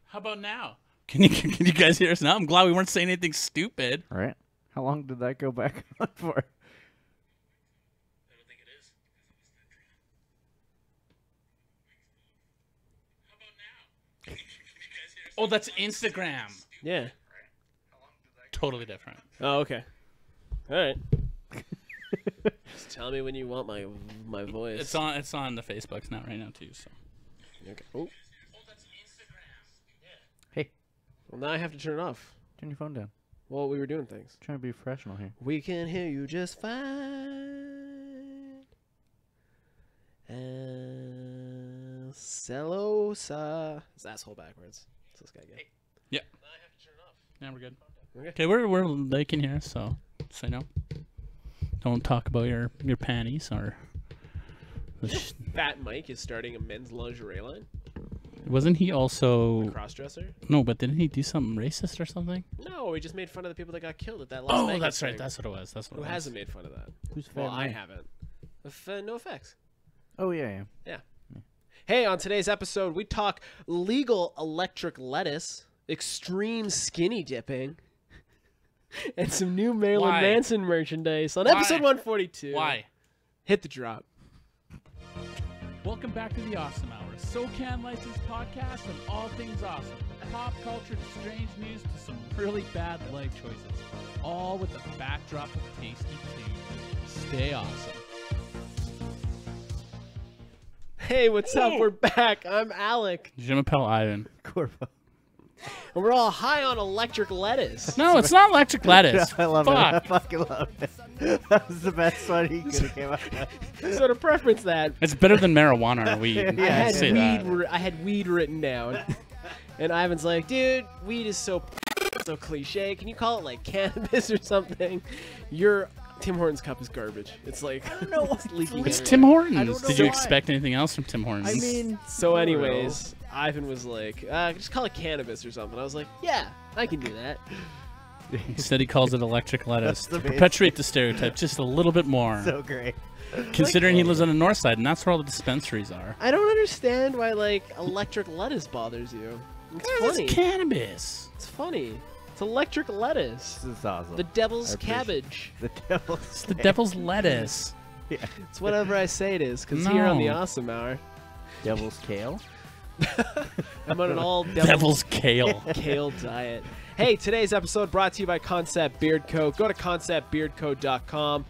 How about now? Can you guys hear us now? I'm glad we weren't saying anything stupid. All right. How long did that go back on for? I don't think it is. How about now? Can you guys hear us? Oh, that's Instagram. Yeah. Totally different. Oh, okay. All right. Just tell me when you want my voice. It's on the Facebooks now right now too. So. Okay. Oh. That's Instagram. Yeah. Hey, Well, now I have to turn it off. turn your phone down. Well, we were doing things. Trying to be professional here. We can hear you just fine. Celosa. It's asshole backwards. What's this guy get? Yeah. Now I have to turn it off. Yeah, we're good. Okay. Okay, they can hear us, so say no. Don't talk about your panties or. Fat Mike is starting a men's lingerie line. Wasn't he also Crossdresser? No, but didn't he do something racist or something? No, he just made fun of the people that got killed at that Las Oh, Vegas that's right. thing. That's what it was. That's what Who it was. hasn't made fun of that? Who's Fat Well, I Mike? haven't. No effects. Oh, yeah. Hey, on today's episode, we talk legal electric lettuce, extreme skinny dipping, and some new Marilyn Why? Manson merchandise on Why? episode 142. Why? Hit the drop. Welcome back to the Awesome Hour, SoCan licensed podcast on all things awesome. Pop culture to strange news to some really bad life choices. All with the backdrop of tasty tunes. Stay awesome. Hey, what's up? We're back. I'm Alec, Je m'appelle Ivan. Corvo. and we're all high on electric lettuce. No, it's not electric lettuce. I love it. I Fuck. fucking love it. That was the best one he could have came up with. So to preference that, It's better than marijuana or weed. Yeah, I had say weed. that. I had weed written down, and Ivan's like, "Dude, weed is so cliche. Can you call it like cannabis or something?" Your Tim Hortons cup is garbage. It's like I don't know what's leaking. It's everywhere. Tim Hortons. I don't know Did you why. expect anything else from Tim Hortons? I mean, So, anyways, Ivan was like, "Just call it cannabis or something." I was like, "Yeah, I can do that." He said he calls it electric lettuce That's the to best. perpetuate the stereotype just a little bit more. so great. Considering he lives on the north side, and that's where all the dispensaries are. I don't understand why like electric lettuce bothers you. It's funny. It's cannabis. It's funny. It's electric lettuce. This is awesome. The devil's I appreciate- cabbage. The devil's It's the devil's lettuce. Yeah. It's whatever I say it is, because here on the No. Awesome Hour, Devil's kale. I'm on an all Devil's kale. kale diet. Hey, today's episode brought to you by Concept Beard Co. Go to conceptbeardco.com.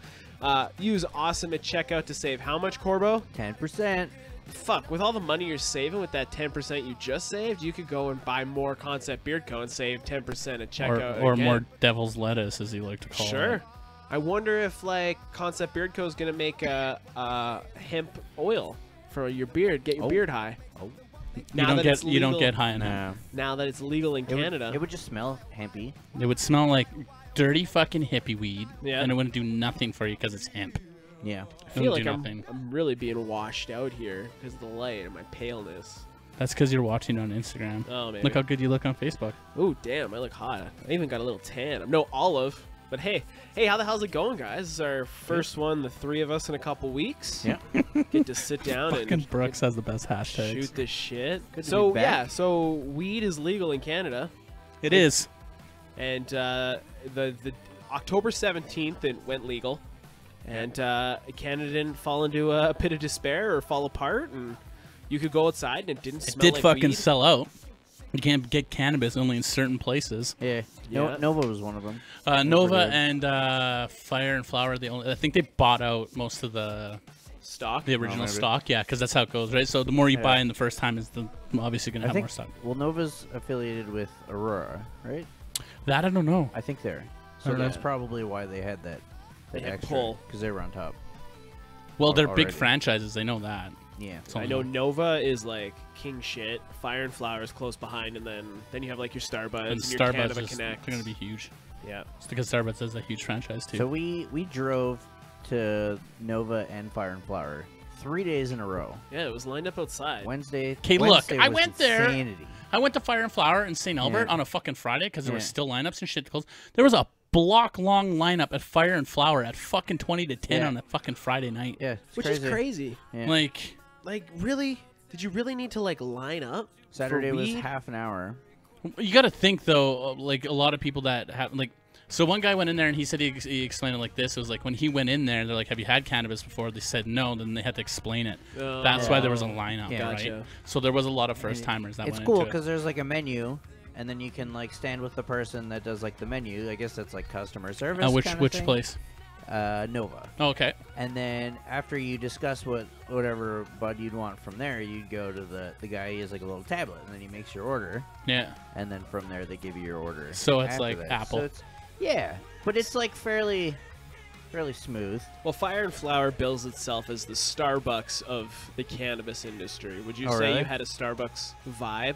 Use Awesome at checkout to save how much, Corbo? 10%. Fuck, with all the money you're saving with that 10% you just saved, you could go and buy more Concept Beard Co. and save 10% at checkout. Or again. more devil's lettuce, as you like to call Sure. it. I wonder if like Concept Beard Co. is gonna make a hemp oil for your beard. Get your Oh. beard high. Oh. Now You that don't it's get you don't legal- get high enough. No. Now that it's legal in Canada. It would just smell hempy. It would smell like dirty fucking hippie weed, Yeah. and it wouldn't do nothing for you because it's hemp. Yeah. I feel like do nothing. I'm really being washed out here because of the light and my paleness. That's because you're watching on Instagram. Oh man. Look how good you look on Facebook. Ooh, damn, I look hot. I even got a little tan. I'm no olive, but hey, how the hell's it going, guys? This is our first one, the three of us in a couple weeks. Yeah. Get to sit down Fucking and Brooks has the best hashtags. shoot this shit. Good to So be back. yeah, so weed is legal in Canada, It is. and the October 17th it went legal, and Canada didn't fall into a pit of despair or fall apart, and you could go outside and it didn't It smell did like fucking weed. sell out. You can't get cannabis only in certain places. Yeah. Yeah. Nova was one of them. Nova good. and Fire and Flower, I think they bought out most of the Stock. original maybe. stock. Yeah, because that's how it goes, right? So the more you Yeah. buy in the first time, is the obviously going to I have think. more stock. Well, Nova's affiliated with Aurora, right? That I don't know. I think they're. I So don't that's know. probably why they had that. They had extra, pull. because they were on top. Well, they're big already. franchises. They know that. Yeah. It's all I know Nova is like king shit. Fire and Flower is close behind, and then you have like your Starbuds And and your Starbucks Canada is Connect. going to be huge. Yeah. It's because Starbucks is a huge franchise too. So we drove to Nova and Fire and Flower 3 days in a row. Yeah, it was lined up outside. Wednesday. Okay, look, Wednesday I was went there. insanity. I went to Fire and Flower in St. Albert Yeah. on a fucking Friday because there were Yeah. still lineups and shit to close. There was a block-long lineup at Fire and Flower at fucking 20 to 10 Yeah. on a fucking Friday night. Yeah, it's Which crazy. is crazy. Yeah. Like, like, really? Did you really need to, like, line up? Saturday for was weed? half an hour. You got to think though, like a lot of people that have like. So one guy went in there and he said he explained it like this. It was like when he went in there, they're like, "Have you had cannabis before?" They said no. Then they had to explain it. That's why there was a lineup, Yeah. right? Gotcha. So there was a lot of first timers that It's went cool into it. because there's like a menu, and then you can like stand with the person that does like the menu. I guess that's like customer service. Which kinda thing. place? Nova. Oh, okay. And then after you discuss whatever bud you'd want from there, you'd go to the guy. He has like a little tablet, and then he makes your order. Yeah. And then from there they give you your order. So it's after like that. Apple. So it's, yeah, but it's like fairly smooth. Well, Fire and Flower bills itself as the Starbucks of the cannabis industry. Would you Oh, say really? you had a Starbucks vibe?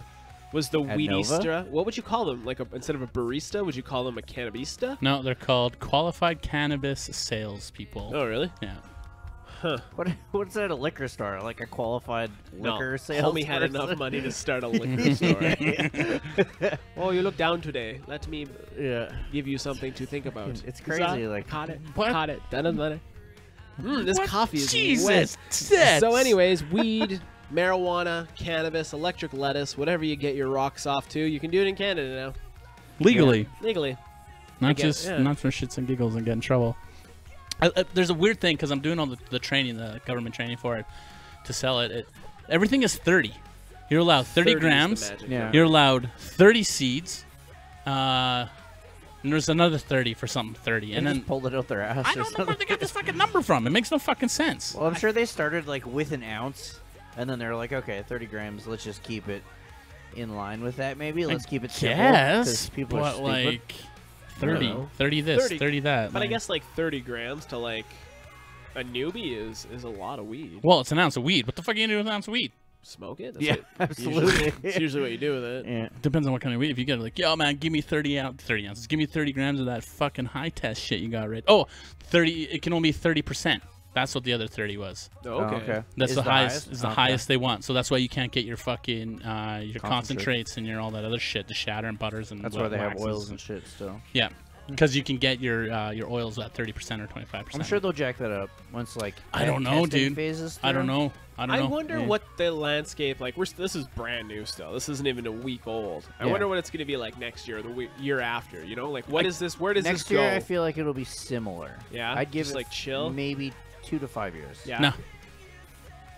Was the At Weedista? What would you call them? Like instead of a barista, would you call them a cannabista? No, they're called qualified cannabis salespeople. Oh, really? Yeah. What's at a liquor store? Like a qualified liquor No, sales homie had enough person? money to start a liquor store. Oh, you look down today. Let me Yeah. give you something to think about. It's Is crazy, that- like- caught it, What? caught it. Done. This What? coffee is Jesus. wet. Sets. So, anyways, weed, marijuana, cannabis, electric lettuce, whatever you get your rocks off to, you can do it in Canada now, Legally. legally. Not guess, just yeah. not for shits and giggles and get in trouble. There's a weird thing because I'm doing all the training, the government training for it, to sell it. Everything is 30. You're allowed 30 is the grams. magic Yeah. number. You're allowed 30 seeds. And there's another 30 for something 30. They And just then pulled it out their ass. I or don't know where something. they got this fucking number from. It makes no fucking sense. Well, I'm sure they started like with an ounce, and then they're like, okay, 30 grams. Let's just keep it in line with that. Maybe let's keep it simple. 'cause Yes, people are but stupid. like 30, know. 30 this, 30 30 that. But I like- guess like 30 grams to like a newbie is a lot of weed. Well, it's an ounce of weed. What the fuck are you gonna do with an ounce of weed? Smoke it? That's Yeah, what- absolutely. Usually, it's usually what you do with it. Yeah. Depends on what kind of weed. If you get like, yo man, give me 30 ounces. Give me 30 grams of that fucking high test shit you got right. Oh, 30. It can only be 30%. That's what the other 30 was. Oh, okay. okay. That's Is the highest. Is the Okay. highest they want. So that's why you can't get your fucking your concentrates and your all that other shit, the shatter and butters and That's why they have waxes oils and shit still. Yeah, because you can get your oils at 30% or 25%. I'm sure they'll jack that up once like I don't know, testing dude. Phases I don't through. know. I don't I know. wonder Yeah. what the landscape like. This is brand new still. This isn't even a week old. I Yeah. wonder what it's going to be like next year, or the year after. You know, like what is this? Where does Next this go? year, I feel like it'll be similar. Yeah? I'd give Just, it like, chill? maybe 2 to 5 years. Yeah. No,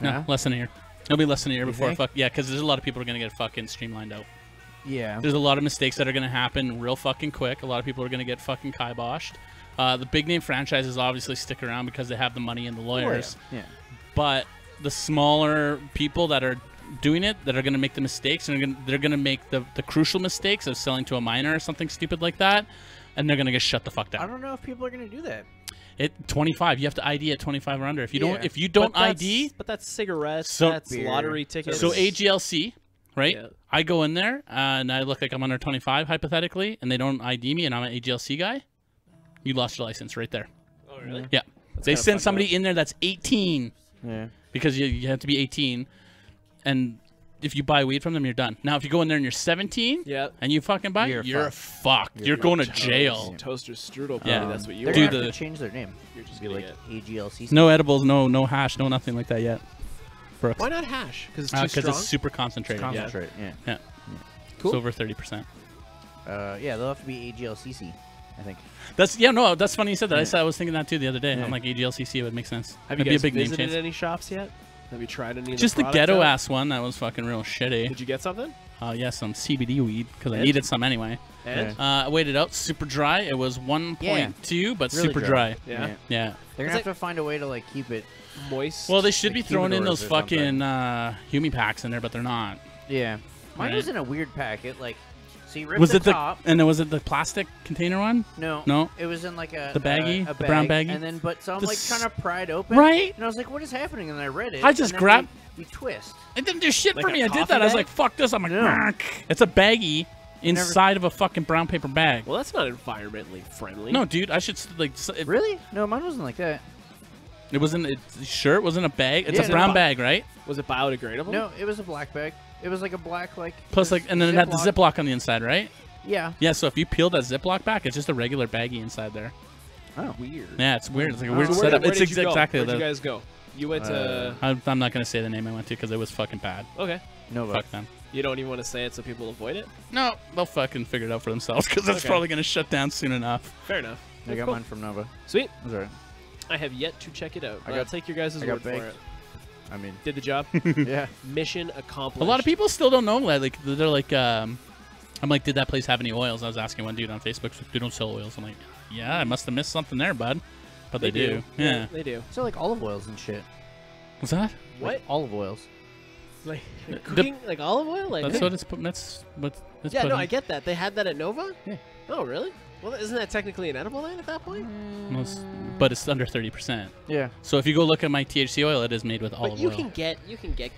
no, Yeah? less than a year. It'll be less than a year You before think? fuck yeah, because there's a lot of people who are gonna get fucking streamlined out. Yeah. There's a lot of mistakes that are gonna happen real fucking quick. A lot of people are gonna get fucking kiboshed. The big name franchises obviously stick around because they have the money and the lawyers. Yeah. But the smaller people that are doing it, that are going to make the mistakes, and they're going to make the crucial mistakes of selling to a minor or something stupid like that, and they're going to get shut the fuck I down. don't know if people are gonna do that. 25, you have to ID at 25 or under. If you Yeah. don't, if you don't But that's- ID, but that's cigarettes. So- that's Beer. lottery tickets. so AGLC, right? Yeah. I go in there and I look like I'm under 25 hypothetically, and they don't ID me, and I'm an AGLC guy. You lost your license right there. Oh, really? Yeah, they kinda send fucked somebody up. in there that's 18. Yeah. Because you have to be 18, and if you buy weed from them, you're done. Now, if you go in there and you're 17, Yeah. and you fucking buy, You're you're fucked. fucked. You're going to jail. Toaster strudel. Yeah. Buddy, that's what you They're Do want. gonna have the- to change their name. You're just Be gonna like get. AGLC. No edibles, no hash, no nothing like that yet. Brooks. Why not hash? Because it's too Because strong. it's super concentrated. Yeah. Concentrate. Yeah. Yeah. Cool. It's over 30%. Yeah, they'll have to be AGLCC, I think. That's that's funny you said that. I was thinking that too the other day. Yeah. I'm like AGLCC would make sense. Have That'd you be guys a big name visited change. any shops yet? Have you tried any? Of Just the products ghetto out? ass one that was fucking real shitty. Did you get something? Yeah, some CBD weed because I And? needed some anyway. And I weighed it out, super dry. It was 1.2, but Really super dry. yeah. Yeah. They're It's gonna have to find a way to like keep it. moist. Well, they should Like be throwing in those humidors or fucking Humi packs in there, but they're not. Yeah. Mine Right. was in a weird packet. Like, so you rip Was the it top. and then was it the plastic container one? No. No? It was in like a The baggie? a The brown bag, baggie? And then, but so I'm The like s- trying to pry it open. Right? And I was like, what is happening? And I read it. I just and then grabbed- You twist. It didn't do shit Like for a me. I did coffee that. I was bag? like, fuck this. I'm like, No. "Mark." It's a baggie inside of a fucking brown paper bag. Well, that's not environmentally friendly. No, dude, I should it Really? No, mine wasn't like that. wasn't. Sure, it wasn't a bag. It's Yeah, a brown no. bag, right? Was it biodegradable? No, it was a black bag. It was like a black like. Plus, like, and then it had the Ziploc. Ziploc on the inside, right? Yeah. Yeah. So if you peel that Ziploc back, it's just a regular baggie inside there. Oh. Weird. Yeah, it's weird. It's like a Oh. weird So Where setup. did It's you go? exactly Where'd you the guys go? You went to... I'm not gonna say the name I went to because it was fucking bad. Okay. Nova. Fuck them. You don't even want to say it so people avoid it? No, they'll fucking figure it out for themselves because it's Okay. probably gonna shut down soon enough. Fair enough. I got Cool. mine from Nova. Sweet. That's all right. I have yet to check it out. I I'll got- take your guys' I got word for baked. it. I mean, Did the job. yeah. Mission accomplished. A lot of people still don't know that. Like they're like, I'm like, did that place have any oils? I was asking one dude on Facebook, so they don't sell oils. I'm like, yeah, I must have missed something there, bud. But they do. Yeah. They do. So like olive oils and shit. What's that? What? Like olive oils. Like cooking, like olive oil? Like That's what it's put. That's what it's yeah, put no, in. I get that. They had that at Nova? Yeah. Oh, really? Well, isn't that technically an edible then at that point? But it's under 30%. Yeah. So if you go look at my THC oil, it is made with But olive you oil. can get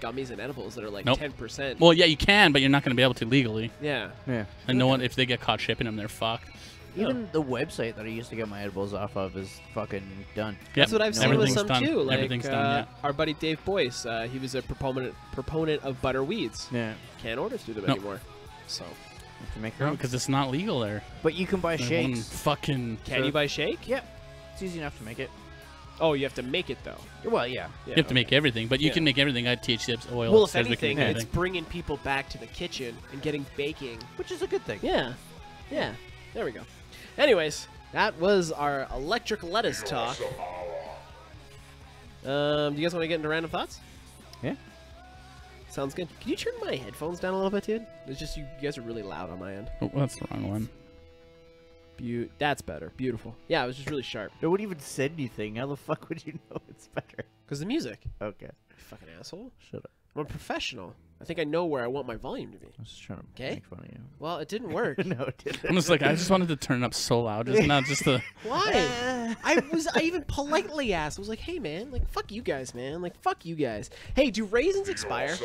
gummies and edibles that are like Nope. 10%. Well, yeah, you can, but you're not going to be able to legally. Yeah. Yeah. And no one, if they get caught shipping them, they're fucked. Even the website that I used to get my edibles off of is fucking done. That's what I've seen with Everything's some done. too. Like Everything's done, our buddy Dave Boyce, he was a proponent of butter weeds. Yeah. Can't order through them Nope. anymore. So You have to make your own. Because it's not legal there. But you can buy There's one shakes. fucking. can you buy shake? Yep. It's easy enough to make it. Oh, you have to make it though. Well, yeah. Yeah, You have to make everything, but you Yeah. can make everything out of THC oil. Well, if says we can anything, make it's everything. bringing people back to the kitchen and getting baking. Which is a good thing. Yeah. Yeah. There we go. Anyways, that was our electric lettuce talk. Do you guys want to get into random thoughts? Yeah. Sounds good. Can you turn my headphones down a little bit, dude? It's just you guys are really loud on my end. Oh, that's the wrong one. That's better. Beautiful. Yeah, it was just really sharp. No one even said anything. How the fuck would you know it's better? Because the music. Okay. You fucking asshole. Shut up. I'm a professional. I think I know where I want my volume to be. I was just trying to Okay. make fun of you. Well, it didn't work. No, it didn't. I'm just like, I just wanted to turn it up so loud, just not just the. Why? I even politely asked. I was like, hey, man, like, fuck you guys, man. Like, fuck you guys. Hey, do raisins expire?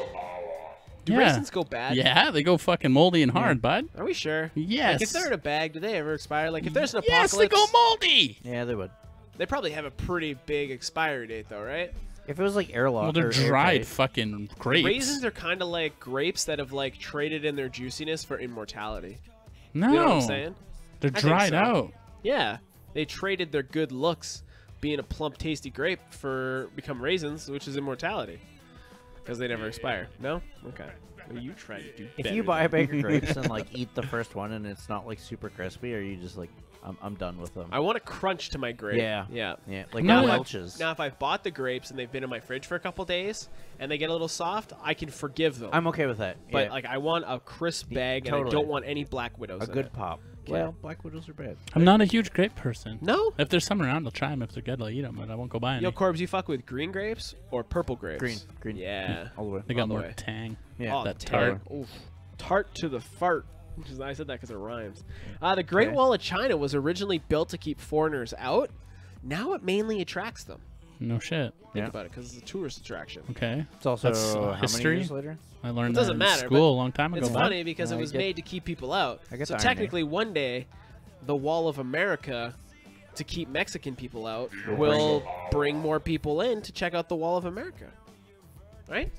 Do Yeah. raisins go bad? Yeah, they go fucking moldy and hard, bud. Are we sure? Yes. Like, if they're in a bag, do they ever expire? Like, if there's an Yes, apocalypse, they go moldy. Yeah, they would. they probably have a pretty big expiry date, though, right? If it was like airlock. Well, they're or dried airtight- fucking grapes. Raisins are kind of like grapes that have, like, traded in their juiciness for immortality. No, You know what I'm saying? they're think dried so. out. Yeah. They traded their good looks, being a plump, tasty grape, for become raisins, which is immortality. Because they never expire. No? Okay. Well, you try to do If better you buy than a bag of grapes and like eat the first one and it's not like super crispy, or you just like, I'm done with them. I want a crunch to my grape. Yeah. Yeah. Yeah, like No, Welch's. Now, if I've bought the grapes and they've been in my fridge for a couple days and they get a little soft, I can forgive them. I'm okay with that. But yeah. like, I want a crisp bag, and I Totally. don't want any Black Widows. a in good it. pop. Okay. Well, Black Widows are bad. I'm not a huge grape person. No. If there's some around, I'll try them. If they're good, I'll eat them, but I won't go buy any. Yo, Corbs, you fuck with green grapes or purple grapes? Green. Yeah. All the way. They got all the more way. tang. Yeah. Oh, that tart. tart. Oof. Tart to the fart. I said that because it rhymes. The Great Okay. Wall of China was originally built to keep foreigners out. Now it mainly attracts them. No shit. Think Yeah. about it, because it's a tourist attraction. Okay. It's also That's, how history. many years later? I learned It doesn't that in matter, school but a long time ago. It's bud. funny because it I was get- made to keep people out. I get So the irony. technically, one day, the Wall of America, to keep Mexican people out, Will will bring more people in to check out the Wall of America. Right?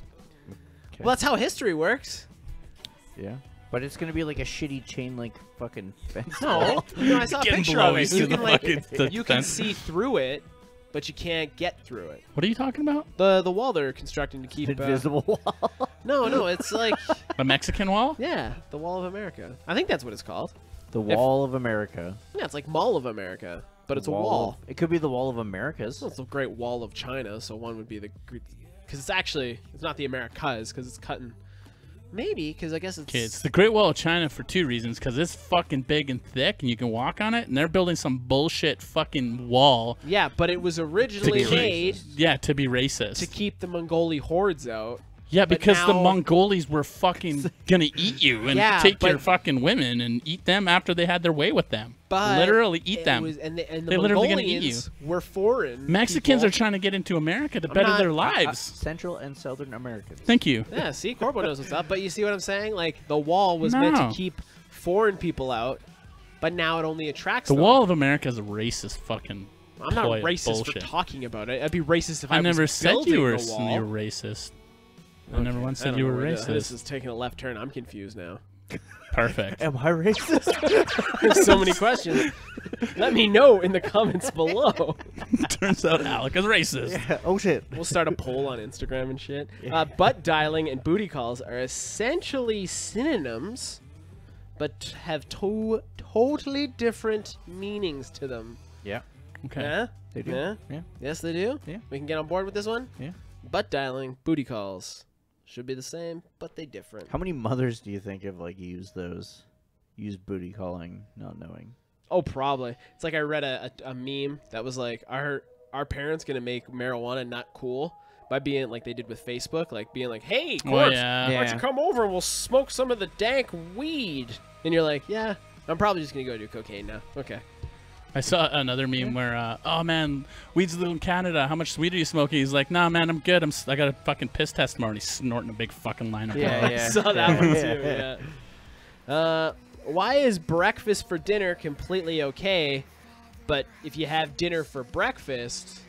Okay. Well, that's how history works. Yeah. But it's gonna be like a shitty chain link fucking fence. No, no, I saw a Getting picture of it. blowies You to the can, like, fucking the you can fence. see through it, but you can't get through it. What are you talking about? The wall they're constructing to keep. Invisible wall. No, it's like A Mexican wall? yeah, the Wall of America. I think that's what it's called. The Wall of America. Yeah, it's like Mall of America, but it's a Wall wall. of- it could be the Wall of Americas. Well, it's the Great Wall of China, so one would be the because it's not the Americas because it's cutting. Maybe because I guess it's Okay, it's the Great Wall of China for two reasons. Because it's fucking big and thick, and you can walk on it. And they're building some bullshit fucking wall. yeah, but it was originally be made Yeah, to be racist. to keep the Mongoli hordes out. Yeah, But because the now- Mongolis were fucking gonna eat you and Yeah, take your but- fucking women and eat them after they had their way with them. But literally eat it them. was- and the They're literally gonna eat Mongolians were foreign. Mexicans people. are trying to get into America to better not- their lives. Central and Southern Americans. Thank you. Yeah, see, Corbo knows what's up. But you see what I'm saying? Like the wall was meant No. to keep foreign people out, but now it only attracts The them. Wall of America is a racist fucking. I'm not ploy of racist bullshit. for talking about it. I'd be racist if I, I never was said building you were the wall. racist. I never once I said don't you know were where this racist. is taking a left turn. I'm confused now. Perfect. Am I racist? There's so many questions. Let me know in the comments below. Turns out Alec is racist. Yeah. Oh shit. We'll start a poll on Instagram and shit. Butt dialing and booty calls are essentially synonyms, but have totally different meanings to them. Yeah. Okay. Yeah? They do. Yeah? Yeah. Yes, they do? Yeah. We can get on board with this one? Yeah. Butt dialing, booty calls. Should be the same, but they different. How many mothers do you think have like used booty calling, not knowing? Oh, probably. It's like I read a meme that was like, our parents gonna make marijuana not cool by being like they did with Facebook, like being like, hey, Corpse, yeah. why don't you come over and we'll smoke some of the dank weed? And you're like, yeah, I'm probably just gonna go do cocaine now. Okay. I saw another meme where, oh man, weed's legal in Canada. How much weed are you smoking? He's like, nah, man, I'm good. I got a fucking piss test tomorrow. And he's snorting a big fucking line of Yeah, blood. yeah. I saw that one too. Yeah. Why is breakfast for dinner completely okay, but if you have dinner for breakfast,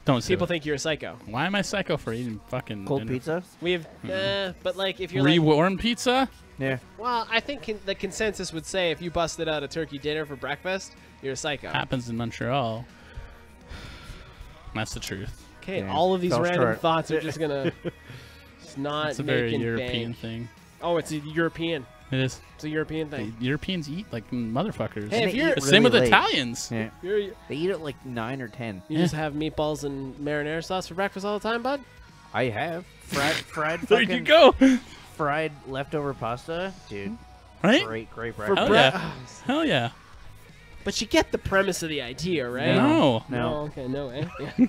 Don't say people that. think you're a psycho? Why am I psycho for eating fucking Cold dinner? pizza? We have, but like if you're like, Rewarm pizza? Yeah. well, I think the consensus would say if you busted out a turkey dinner for breakfast, you're a psycho. Happens in Montreal. That's the truth. Okay, Yeah, all of these fell random short. thoughts are just gonna just not It's a make very and European bank. thing. Oh, it's a European. It is. It's a European thing. Europeans eat like motherfuckers. Hey, if They you're eat The same with really late. Italians. Yeah. you They eat at like 9 or 10. just have meatballs and marinara sauce for breakfast all the time, bud. I have fried There you fucking go. fried leftover pasta, dude. Right? Great For breakfast. Hell yeah. Hell yeah. But you get the premise of the idea, right? No. No. Okay, no way. Yeah.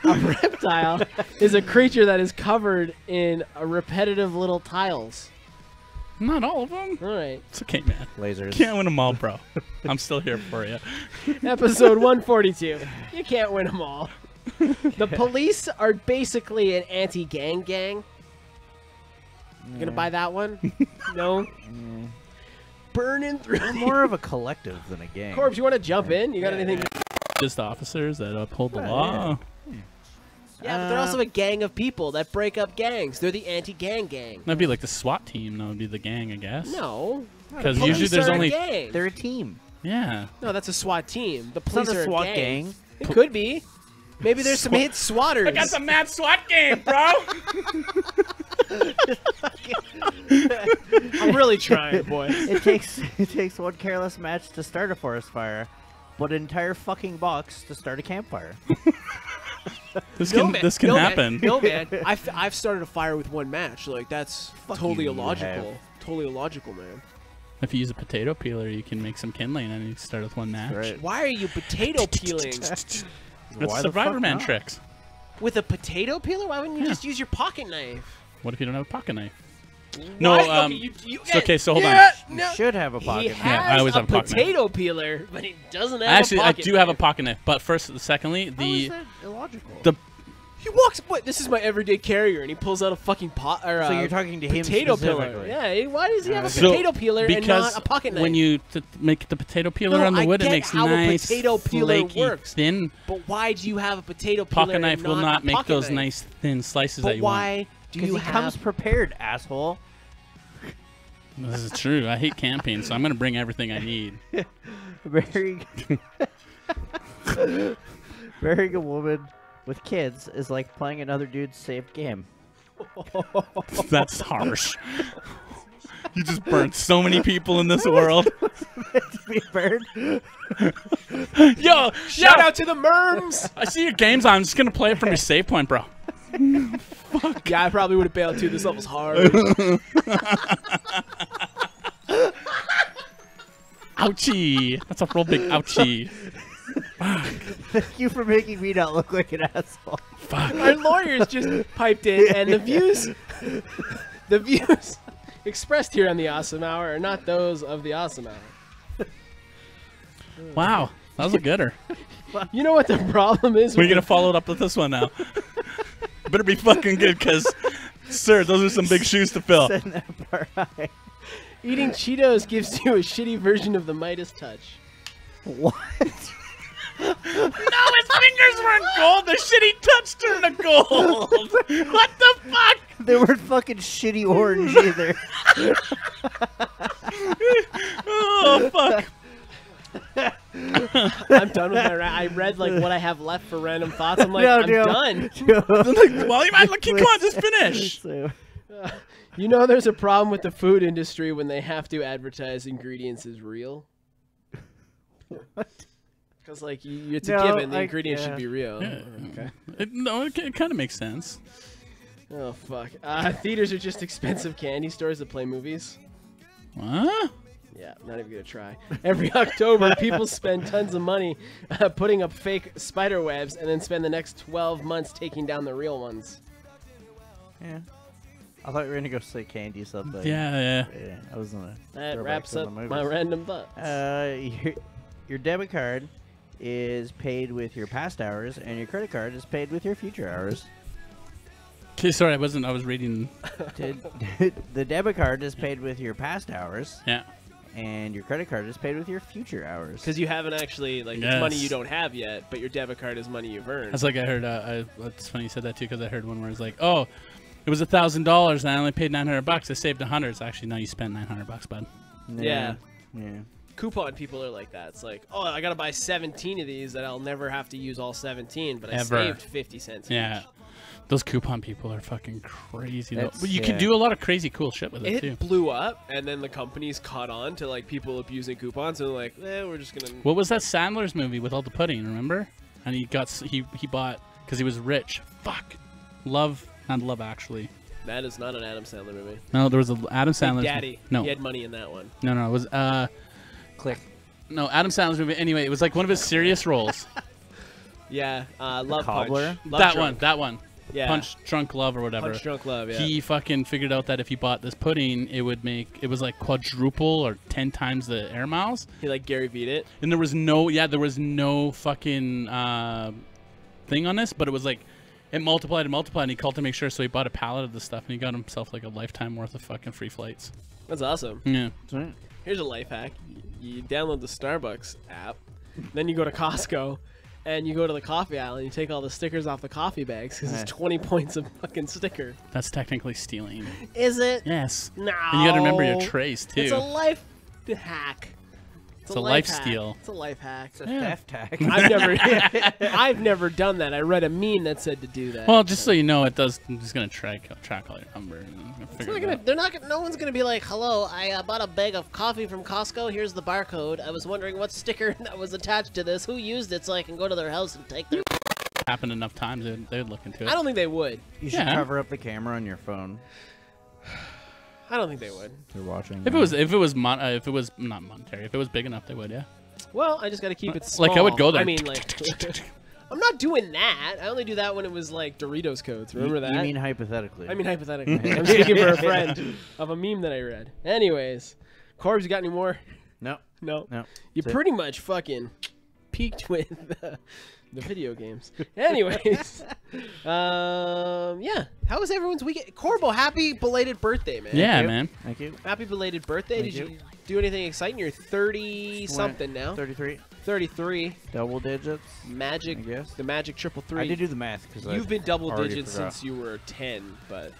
A reptile is a creature that is covered in repetitive little tiles. Not all of them. All right. It's okay, man. Lasers. Can't win them all, bro. I'm still here for you. Episode 142. You can't win them all. The police are basically an anti-gang gang. You gonna buy that one? No? Burning through. They're more of a collective than a gang. Corbs, you want to jump in? You got anything? Just officers that uphold the law. Yeah, but they're also a gang of people that break up gangs. They're the anti-gang gang. That'd be like the SWAT team. That would be the gang, I guess. No. Because Police usually there's are a only. gang. They're a team. Yeah. No, that's a SWAT team. The It's not police are a SWAT gang. gang. It could be. Maybe there's some hit swatters. mad SWAT game, bro. I'm really trying, boys. It takes one careless match to start a forest fire, but an entire fucking box to start a campfire. This No, can man. this can No, man. happen. No, man. I've started a fire with one match. Like, that's totally you illogical. have. Totally illogical, man. If you use a potato peeler, you can make some kindling and you start with one match. Right. Why are you potato peeling That's Why the Survivor fuck Man not? tricks. with a potato peeler? Why wouldn't you Yeah. just use your pocket knife? What if you don't have a pocket knife? No, Why? Okay, it's okay, so hold on. You No. should have a He pocket. has Yeah, I always a have a pocket knife. potato peeler, but he doesn't have Actually, a I pocket do have a knife. pocket knife, but secondly, How is the that illogical? the He walks. What? This is my everyday carrier, and he pulls out a fucking pot or So a you're talking to him potato peeler. specifically. Yeah. Why does he have a So, potato peeler and because not a pocket knife? when you make the potato peeler No, on the I wood, it get makes how a nice, potato peeler flaky, works. thin. But why do you have a potato peeler? Pocket and knife will not not a make pocket those knife? nice thin slices But that you want. why do Because you he have? comes prepared, asshole. This is true. I hate camping, so I'm gonna bring everything I need. Marrying marrying a woman with kids is like playing another dude's saved game. That's harsh. You just burned so many people in this world. Be burned. Yo, Shout out to the Merms. I see your game's on. I'm just gonna play it from your save point, bro. Yeah, I probably would have bailed too. This level's hard. Ouchie. That's a real big ouchie. Thank you for making me not look like an asshole. Fuck. Our lawyers just piped in, and the views expressed here on the Awesome Hour are not those of the Awesome Hour. Wow. That was a gooder. You know what the problem is? We're with gonna follow it up with this one now. Better be fucking good, cause, sir, those are some big shoes to fill. Send that part high. eating Cheetos gives you a shitty version of the Midas touch. What? No, his fingers weren't gold. The shitty touch turned to gold. What the fuck? They weren't fucking shitty orange either. Oh fuck. I'm done with my. I read like what I have left for random thoughts. I'm like, No, I'm Joe. done. Well, you might come on, just finish. You know, there's a problem with the food industry when they have to advertise ingredients as real. Because like it's a given, the ingredients should be real. Yeah. Okay. It kind of makes sense. Oh fuck. Theaters are just expensive candy stores that play movies. What? Yeah, not even gonna try. Every October, people spend tons of money putting up fake spider webs and then spend the next 12 months taking down the real ones. Yeah. I thought you were gonna go say candy something. Yeah. Yeah. I was gonna. That throw back wraps to up the my movies. random thoughts. Your debit card is paid with your past hours, and your credit card is paid with your future hours. Okay, sorry, I was reading. The debit card is paid with your past hours, Yeah. and your credit card is paid with your future hours. Because you haven't actually, like, Yes. it's money you don't have yet, but your debit card is money you've earned. That's like I heard. It's funny you said that too, because I heard one where it's like, oh, it was $1,000 and I only paid $900. I saved $100. It's actually, no, you spent $900, bud. Yeah. Yeah. Coupon people are like that. It's like, oh, I gotta buy 17 of these that I'll never have to use all 17, but I Ever. saved 50 cents Yeah. each. Those coupon people are fucking crazy. Though. That's- But you can yeah. do a lot of crazy cool shit with it, It too. blew up, and then the companies caught on to like people abusing coupons, and they're like, we're just gonna. What was that Sandler's movie with all the pudding, remember? And he bought, because he was rich. Fuck. Not Love Actually. That is not an Adam Sandler movie. No, there was a Adam Big Sandler's Daddy. No. He had money in that one. No, it was Click. no, Adam Sandler's movie. Anyway, it was like one of his serious roles. Yeah, Love Cobbler? Punch. Love Drunk. That one. Yeah. Punch Drunk Love or whatever. Punch Drunk Love, yeah. He fucking figured out that if he bought this pudding, it was like quadruple or 10 times the air miles. He like Gary V'd it. And there was no fucking thing on this, but it was like it multiplied and he called to make sure, so he bought a pallet of the stuff and he got himself like a lifetime worth of fucking free flights. That's awesome. Yeah. Right. Here's a life hack. You download the Starbucks app, then you go to Costco, and you go to the coffee aisle and you take all the stickers off the coffee bags because it's 20 points a fucking sticker. That's technically stealing. Is it? Yes. No. And you got to remember your trace too. It's a life hack. It's a life hack. steal. It's a life hack. It's a theft hack. I've never done that. I read a meme that said to do that. Well, just so you know, it does. I'm just gonna track all your number. And It's figure not it gonna, out. they're not. No one's gonna be like, "Hello, I bought a bag of coffee from Costco. Here's the barcode. I was wondering what sticker that was attached to this. Who used it so I can go to their house and take their." Happened enough times, they'd look into it. I don't think they would. You should Yeah. cover up the camera on your phone. I don't think they would. You're watching. If it was not monetary, if it was big enough, they would. Yeah. Well, I just got to keep it small. Like, I would go there. I mean, like, I'm not doing that. I only do that when it was like Doritos codes. Remember that? You mean hypothetically? I mean hypothetically. I'm speaking for a friend of a meme that I read. Anyways, Corbs, you got any more? no. No. No. You That's it. pretty much fucking peaked with the video games. Anyways, yeah. How was everyone's weekend? Corbo, happy belated birthday, man. Yeah, Thank you. man. Thank you. Happy belated birthday. Thank Did you. you do anything exciting? You're 30-something now. 33. 33. Double digits. Magic. I guess. The magic triple I three. did do the math because You've been double already digits forgot. since you were 10, but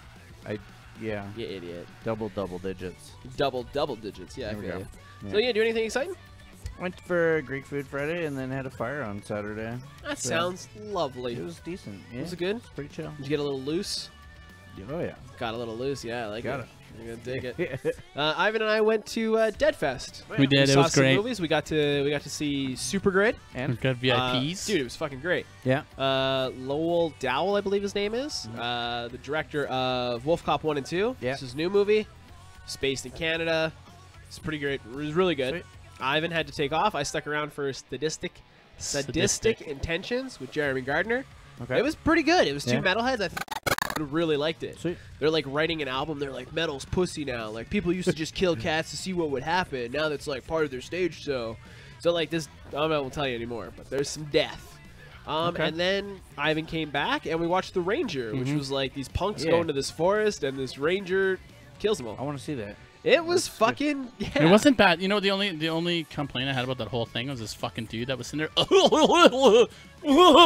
Yeah. you idiot. Double digits. Double digits. Yeah, I There we feel go. you. Yeah. So yeah, do anything exciting? Went for Greek food Friday and then had a fire on Saturday. That So, sounds lovely. It was decent. Yeah. Was it good? It's pretty chill. Did you get a little loose? Oh yeah. Got a little loose. Yeah, I like Got it. You're gonna dig it. it. Ivan and I went to Dead Fest. We did. We It saw was some great. movies. We got to see Super Grid. And We've got VIPs. Dude, it was fucking great. yeah. Lowell Dowell, I believe his name is, the director of Wolf Cop 1 and 2. Yeah. This is his new movie. It's based in Canada. It's pretty great. It was really good. Sweet. Ivan had to take off. I stuck around for Sadistic Intentions with Jeremy Gardner. Okay. It was pretty good. It was two Yeah. metalheads. I really liked it. Sweet. They're like writing an album. They're like, metal's pussy now. Like people used to just kill cats to see what would happen. Now that's like part of their stage show. So like this, I won't tell you anymore. But there's some death. Okay. And then Ivan came back and we watched The Ranger, which was like these punks Yeah. going to this forest and this ranger kills them I all. want to see that. It was fucking yeah. It wasn't bad. You know, the only complaint I had about that whole thing was this fucking dude that was sitting there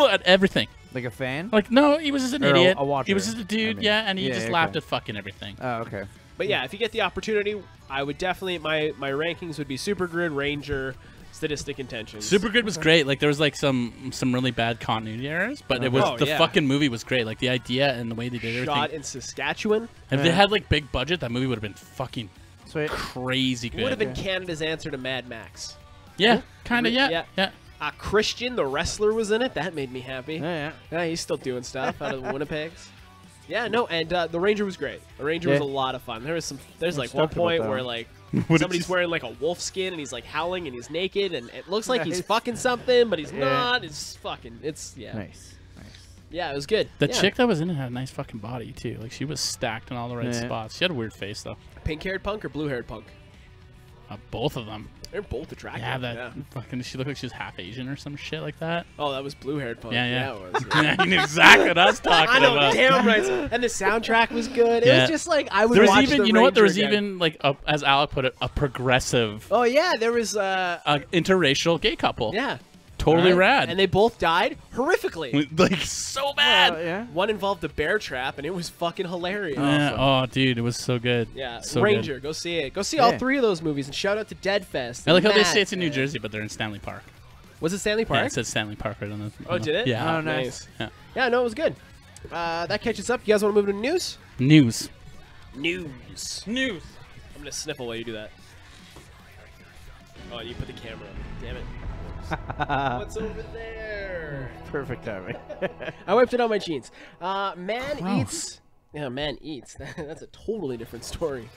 at everything. Like a fan? Like, no, he was just an Or a idiot. watcher, He was just a dude, I mean. yeah, and he Yeah, just okay. laughed at fucking everything. Oh, okay. But yeah, if you get the opportunity, I would definitely my rankings would be Super Grid, Ranger, sadistic intentions. Super Good was great. Like there was like some really bad continuity errors, but it was the fucking movie was great. Like the idea and the way they did everything. Shot in Saskatchewan. If they had like big budget, that movie would have been fucking Sweet. crazy good. Would have been Canada's answer to Mad Max. Yeah, kind of. Yeah. Christian, the wrestler, was in it. That made me happy. Yeah. He's still doing stuff out of the Winnipegs. Yeah, no, and the Ranger was great. The Ranger was a lot of fun. There's like one point where like somebody's wearing like a wolf skin and he's like howling and he's naked and it looks like he's fucking something, but he's not. It's fucking. Nice. Yeah, it was good. The chick that was in it had a nice fucking body too. Like she was stacked in all the right spots. She had a weird face though. Pink-haired punk or blue-haired punk? Both of them. They're both attractive. Yeah, fucking. She looked like she was half Asian or some shit like that. Oh, that was blue-haired punk. Yeah. It was. Yeah, you knew exactly what I was talking I know, about. damn right. And the soundtrack was good. It was just like I would There was watch even, the you know what? There Ranger was again. even like, as Alec put it, a progressive, Oh yeah, there was interracial gay couple. yeah. Totally Right? rad. And they both died horrifically. like so bad. Yeah. One involved a bear trap, and it was fucking hilarious. Oh, dude, it was so good. Yeah, so Ranger, Good. go see it. Go see all three of those movies, and shout out to Deadfest. I like how they Matt. say it's in New Jersey, but they're in Stanley Park. Was it Stanley Yeah, Park? it says Stanley Park right on the. Oh, did it? Yeah. Oh, nice. Yeah. Yeah, no, it was good. That catches up. You guys want to move to news? News. News. News. I'm gonna sniffle while you do that. Oh, you put the camera up. Damn it. What's over there? Perfect timing. I wiped it on my jeans. Man Gross. eats. Yeah, man eats. That's a totally different story.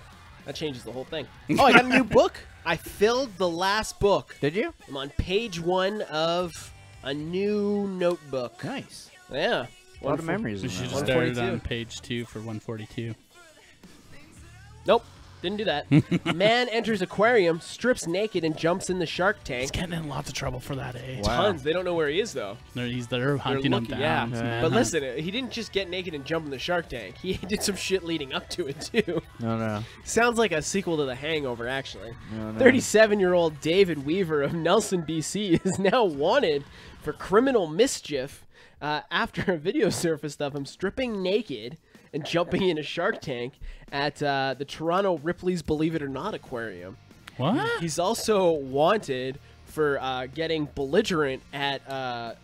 That changes the whole thing. Oh, I got a new book. I filled the last book. Did you? I'm on page 1 of a new notebook. Nice. Yeah. A lot of memories. We in should that have one. started 142. on page 2 for 142. Nope. Didn't do that. Man enters aquarium, strips naked, and jumps in the shark He's tank. getting in lots of trouble for that, eh? Wow. Tons. They don't know where he is, though. They're hunting him looking- down. yeah. But listen, he didn't just get naked and jump in the shark tank. He did some shit leading up to it, too. No. Sounds like a sequel to The Hangover, actually. No. 37-year-old David Weaver of Nelson, BC is now wanted for criminal mischief after a video surfaced of him stripping naked and jumping in a shark tank at the Toronto Ripley's Believe It or Not aquarium. What? He's also wanted for getting belligerent at,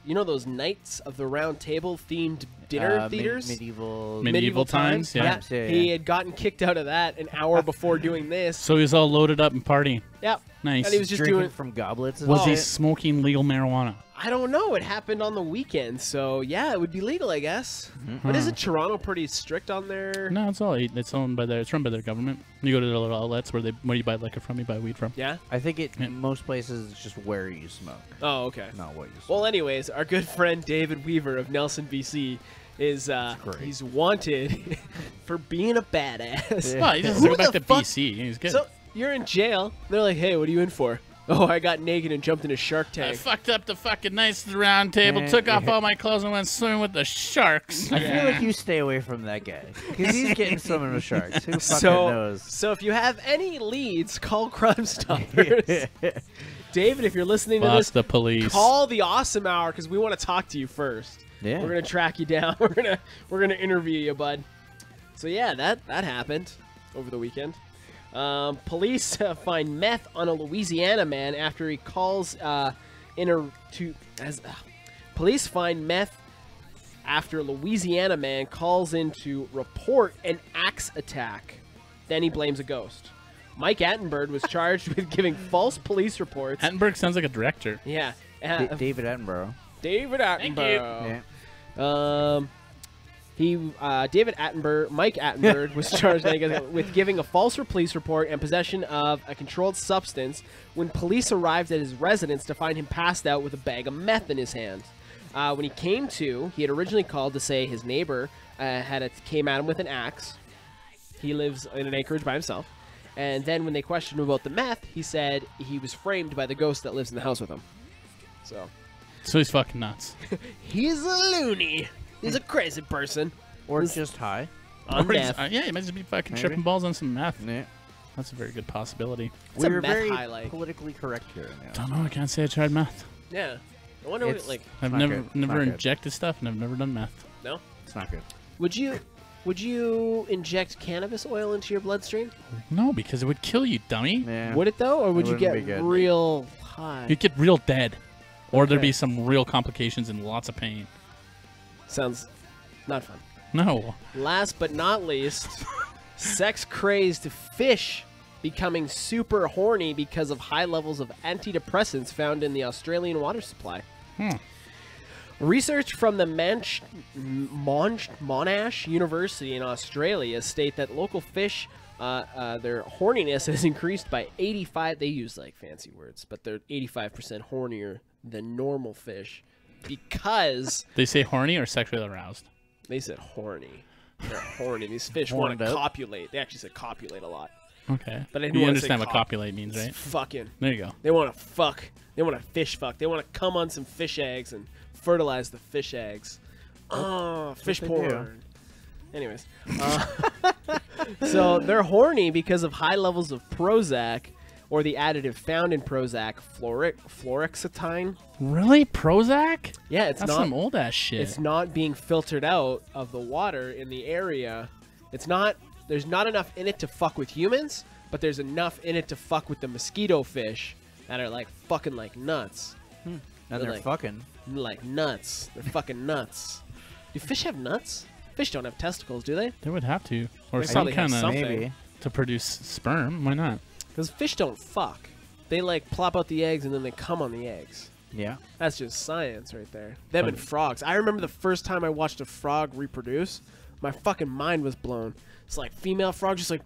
those Knights of the Round Table themed dinner theaters? Medieval times? Yeah. Yeah. He had gotten kicked out of that an hour before doing this. So he was all loaded up and partying. Yep. Nice. And he was just Drinking doing... from goblets. And Was all he that? smoking legal marijuana? I don't know. It happened on the weekend, so yeah, it would be legal, I guess. But isn't Toronto pretty strict on their? No, it's all it's owned by it's run by their government. You go to their little outlets where you buy liquor from, you buy weed from. Yeah. I think most places it's just where you smoke, Oh, okay. not what you smoke. Well, anyways, our good friend David Weaver of Nelson, BC, is great. he's wanted for being a badass. Yeah. Well, he doesn't Who go back the to fuck- BC. He's good. So you're in jail. They're like, "Hey, what are you in for?" Oh, I got naked and jumped in a shark I tank. fucked up the fucking Knights of the Round Table, Yeah, took off yeah. all my clothes, and went swimming with the sharks. I feel like you stay away from that guy because he's getting swimming with sharks. Who fucking So, knows? so if you have any leads, call Crime Stoppers. David, if you're listening to Fuck this, the police. call the Awesome Hour because we want to talk to you first. Yeah. We're gonna track you down. We're gonna interview you, bud. So yeah, that happened over the weekend. Police find meth on a Louisiana man after he calls police find meth after Louisiana man calls in to report an axe attack. Then he blames a ghost. Mike Attenborough was charged with giving false police reports. Attenborough sounds like a director. Yeah. David Attenborough. David Attenborough. Yeah. David Attenborough, Mike Attenborough, was charged with giving a false police report and possession of a controlled substance when police arrived at his residence to find him passed out with a bag of meth in his hand. When he came to, he had originally called to say his neighbor came at him with an axe. He lives in an acreage by himself. And then when they questioned him about the meth, he said he was framed by the ghost that lives in the house with him. So he's fucking nuts. he's a loony. He's a crazy person. Or just high. On Or he's- meth. yeah, he might just be fucking Maybe. tripping balls on some meth. Yeah. That's a very good possibility. What's a We're meth very high like? politically correct here. Now. Don't know. I can't say I tried meth. Yeah. I wonder what It's- like. I've not never good. It's never not good. injected stuff, and I've never done meth. No. It's not good. Would you inject cannabis oil into your bloodstream? No, because it would kill you, dummy. Yeah. Would it though, or would It you wouldn't get be good. real high. You'd get real dead. Or there'd Okay. be some real complications and lots of pain. Sounds not fun. No. Last but not least, sex-crazed fish becoming super horny because of high levels of antidepressants found in the Australian water supply. Research from the Monash University in Australia state that local fish, their horniness has increased by 85. They use like fancy words, but they're 85% hornier than normal fish because They say horny or sexually aroused? they said horny. They're horny. These fish want to Horned up. copulate. They actually said copulate a lot. Okay. But I didn't you wanna say understand what cop- copulate means, It's right? fucking. There you go. They want to fuck. They want to fish fuck. They want to come on some fish eggs and fertilize the fish eggs. Oh, fish they porn. do. Anyways, so they're horny because of high levels of Prozac, or the additive found in Prozac, fluoxetine. Really? Prozac? Yeah, it's That's not. some old ass shit. It's not being filtered out of the water in the area. It's not. There's not enough in it to fuck with humans, but there's enough in it to fuck with the mosquito fish that are like fucking like nuts. And They're they're like- fucking. Like nuts. They're fucking nuts. Do fish have nuts? Fish don't have testicles, do they? They would have to. Or They some probably have kind of something. Maybe. to produce sperm. Why not? Because fish don't fuck. They like plop out the eggs and then they come on the eggs. Yeah. That's just science right there. Them and But- frogs. I remember the first time I watched a frog reproduce, my fucking mind was blown. It's like female frog just like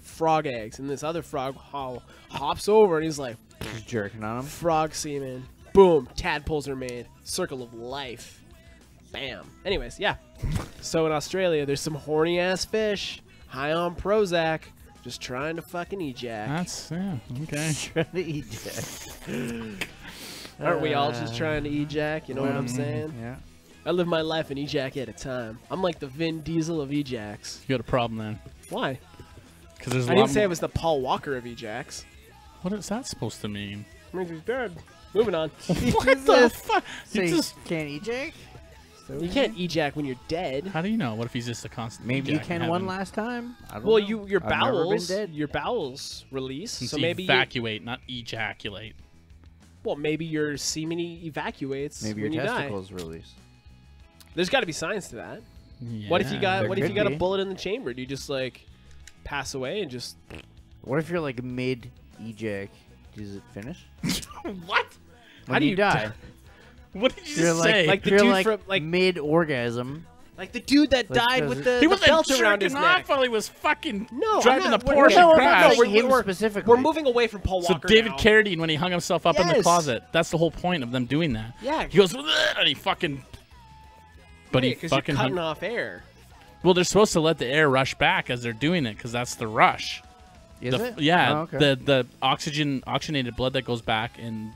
frog eggs, and this other frog hops over and he's like Just jerking on them. frog semen. Boom, tadpoles are made. Circle of life. Bam. Anyways, yeah. So in Australia, there's some horny ass fish high on Prozac, just trying to fucking ejac. That's okay. Trying to eat that. Aren't we all just trying to ejac? You know what I'm saying? Yeah. I live my life an ejac at a time. I'm like the Vin Diesel of ejacs. You got a problem then? Why? Because there's a I lot didn't say I more- was the Paul Walker of ejacs. What is that supposed to mean? Means he's dead. Moving on. What the fuck? So You you just, can't eat Jake? You can't ejac when you're dead. how do you know? What if he's just a constant? Maybe you ejac can and one haven't- last time. I don't Well, know. your I've never been bowels, dead. your bowels release. It's So maybe you, evacuate, not ejaculate. well, maybe your semen evacuates Maybe when your you die. testicles release. There's got to be science to that. Yeah. What if you got? there What if you could got a be. bullet in the chamber? Do you just like pass away and just? What if you're like mid ejac? Does it finish? What? When How do you die? What did you You're just like, say? Like the you're dude like from, like- mid orgasm. Like the dude that Like, died does with it- the, he the wasn't belt around his jerking neck. off while he was fucking No, I'm driving not- the we're- Porsche no, crash. no, him we're- specifically. We're moving away from Paul So Walker David now. Carradine, when he hung himself up in the Yes. closet, that's the whole point of them doing that. Yeah. He goes, "Ugh," and he fucking. But he because you're fucking. cutting off air. Well, they're supposed to let the air rush back as they're doing it, because that's the rush. Is The- it? Yeah, Oh, okay. the oxygenated blood that goes back, and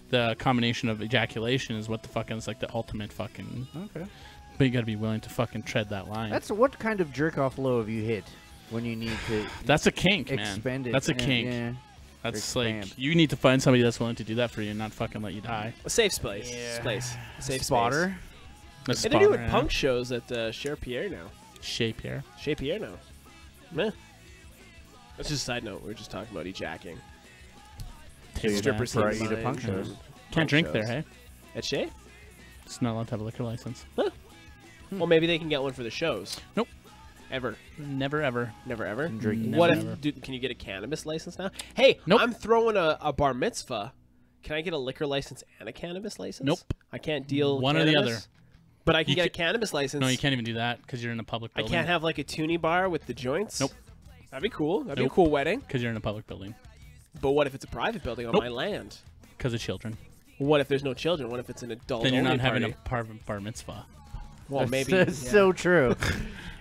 the combination of ejaculation is what the fucking is like the ultimate fucking. Okay. But you got to be willing to fucking tread that line. That's what kind of jerk off low have you hit when you need to That's a kink, man. expend it? That's a Yeah, kink. Yeah. That's expand. like you need to find somebody that's willing to do that for you and not fucking let you die. A safe place. Yeah. Place. A safe Spotter. That's Space. And they're doing punk shows at Cher Pierre now. shape here. Chez Pierre now. Meh. That's just a side note. We were just talking about ejacking. Table Strippers dance. for seem you to fine. punk shows. Can't Punk drink shows. there, hey? At Chez? It's not allowed to have a liquor license. Well, maybe they can get one for the shows. Nope. Ever. Never ever. Never ever. Drink What never. if? Can you get a cannabis license now? Hey, Nope. I'm throwing a bar mitzvah. Can I get a liquor license and a cannabis license? Nope. I can't deal One or the cannabis, other. But I can You get a ca- cannabis license. No, you can't even do that because you're in a public I building. can't have like a toonie bar with the joints. Nope. That'd be cool. That'd be a Nope. cool wedding. because you're in a public building. But what if it's a private building on Nope. my land? Because of children. What if there's no children? What if it's an adult? Then you're only not having party? a bar mitzvah. Well, That's- maybe. That's yeah. so true.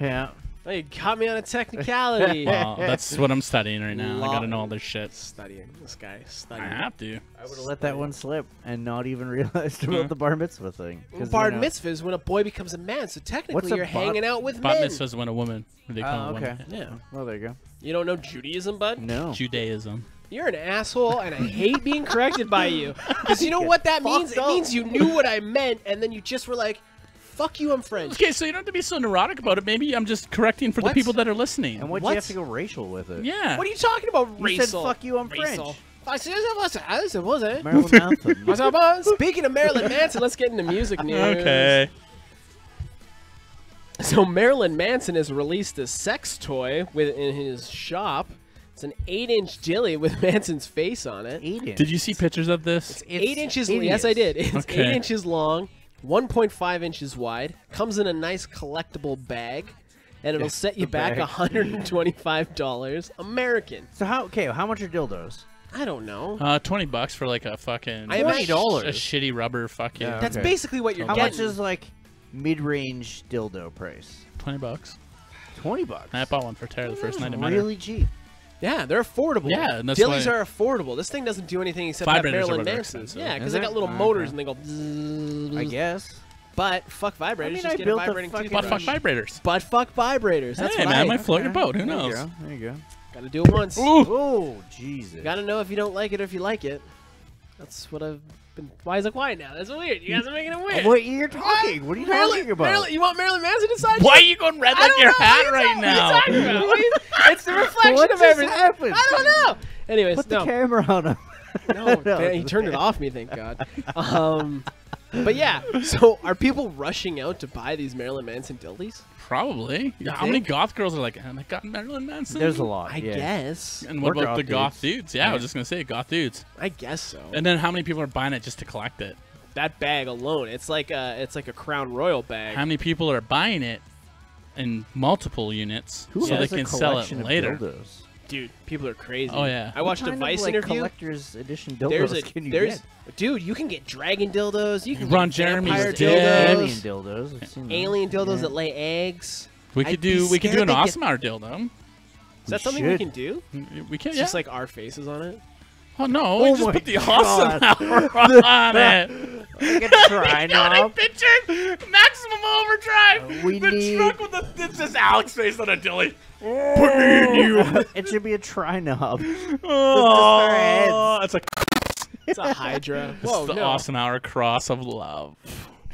Yeah. Oh, you caught me on a technicality. Well, that's what I'm studying right now. I Law. gotta know all this shit. Studying. This guy I studying. have to. I would have let that one slip and not even realized about Yeah. the bar mitzvah thing. 'Cause, Bar you know- mitzvah is when a boy becomes a man, so What's technically a you're bar- hanging out with Bat men. mitzvah's when a woman. They call Oh, it okay. woman. Yeah. Well, there you go. You don't know Judaism, bud? No. Judaism. You're an asshole, and I hate being corrected by you. Because you know what that means? It up. means you knew what I meant, and then you just were like, fuck you, I'm French. Okay, so you don't have to be so neurotic about it. Maybe I'm just correcting for What? the people that are listening. And why'd What? you have to go racial with it? Yeah. What are you talking about, You racial? said, fuck you, I'm Racial. French. Marilyn Manson. Speaking of Marilyn Manson, let's get into music news. Okay. So Marilyn Manson has released a sex toy in his shop. It's an 8-inch dilly with Manson's face on it. 8 inch. Did you see pictures of this? It's 8 inches. Yes, I did. It's Okay. 8 inches long, 1.5 inches wide. Comes in a nice collectible bag, and it'll set you back bag. $125 American. So how much are dildos? I don't know. $20 for like a fucking I imagine- a shitty rubber fucking. Yeah. That's okay. basically what you're How getting. much is like mid-range dildo price? $20. $20. I bought one for Tara the first night I met her. Really cheap. Yeah, they're affordable. Yeah, and that's Dillies why- are affordable. This thing doesn't do anything except Vibrators have are Marilyn what they're Manson's. expensive. Yeah, because Is they it? got little Okay. motors and they go. Bzzz. I guess. But fuck vibrators. I mean, just I get a built a vibrating fucking- But toothbrush. fuck vibrators. But fuck vibrators. That's Hey what man, I might float your boat. Who There you knows? go. There you go. gotta do it once. Ooh. Oh, Jesus. Gotta know if you don't like it or if you like it. That's what I've been. Why is it quiet now? That's weird. You guys are making it weird. What you're talking? What are you talking about? You want Marilyn Manson inside? Why are you going red like your hat right now? What are you talking about? It's the reflection What of just everything. happened? I don't know. Anyways, Put the no. camera on him. No, man, he turned it off me, thank God. But yeah, so are people rushing out to buy these Marilyn Manson dildies? Probably. Yeah, how many goth girls are like, oh my god, Marilyn Manson? There's a lot. I yeah. guess. And what Or about the goth goth dudes? Yeah, I was just gonna say goth dudes. I guess so. And then how many people are buying it just to collect it? That bag alone, it's like a Crown Royal bag. How many people are buying it in multiple units Who so they has a can sell it collection of later? dildos? Dude, people are crazy. Oh, yeah. I watched a What kind Vice of, like, interview. collector's edition There's dildos can you there's get? dude, you can get dragon dildos. You can Ron get Jeremy's vampire dead. Alien dildos, dildos. I've seen those. alien dildos Yeah. that lay eggs. We I'd could be do an scared to get- awesome hour dildo. Is that something we should. can do? We can, It's yeah. just like our faces on it. Oh no, Oh we just my put the awesome God. hour on it. Like a try knob. Picture maximum overdrive. We the need- truck with the it's just Alex face on a dilly. Put me in you. It should be a try knob. Oh, it's like It's a Hydra. it's Whoa, the no. awesome hour cross of love.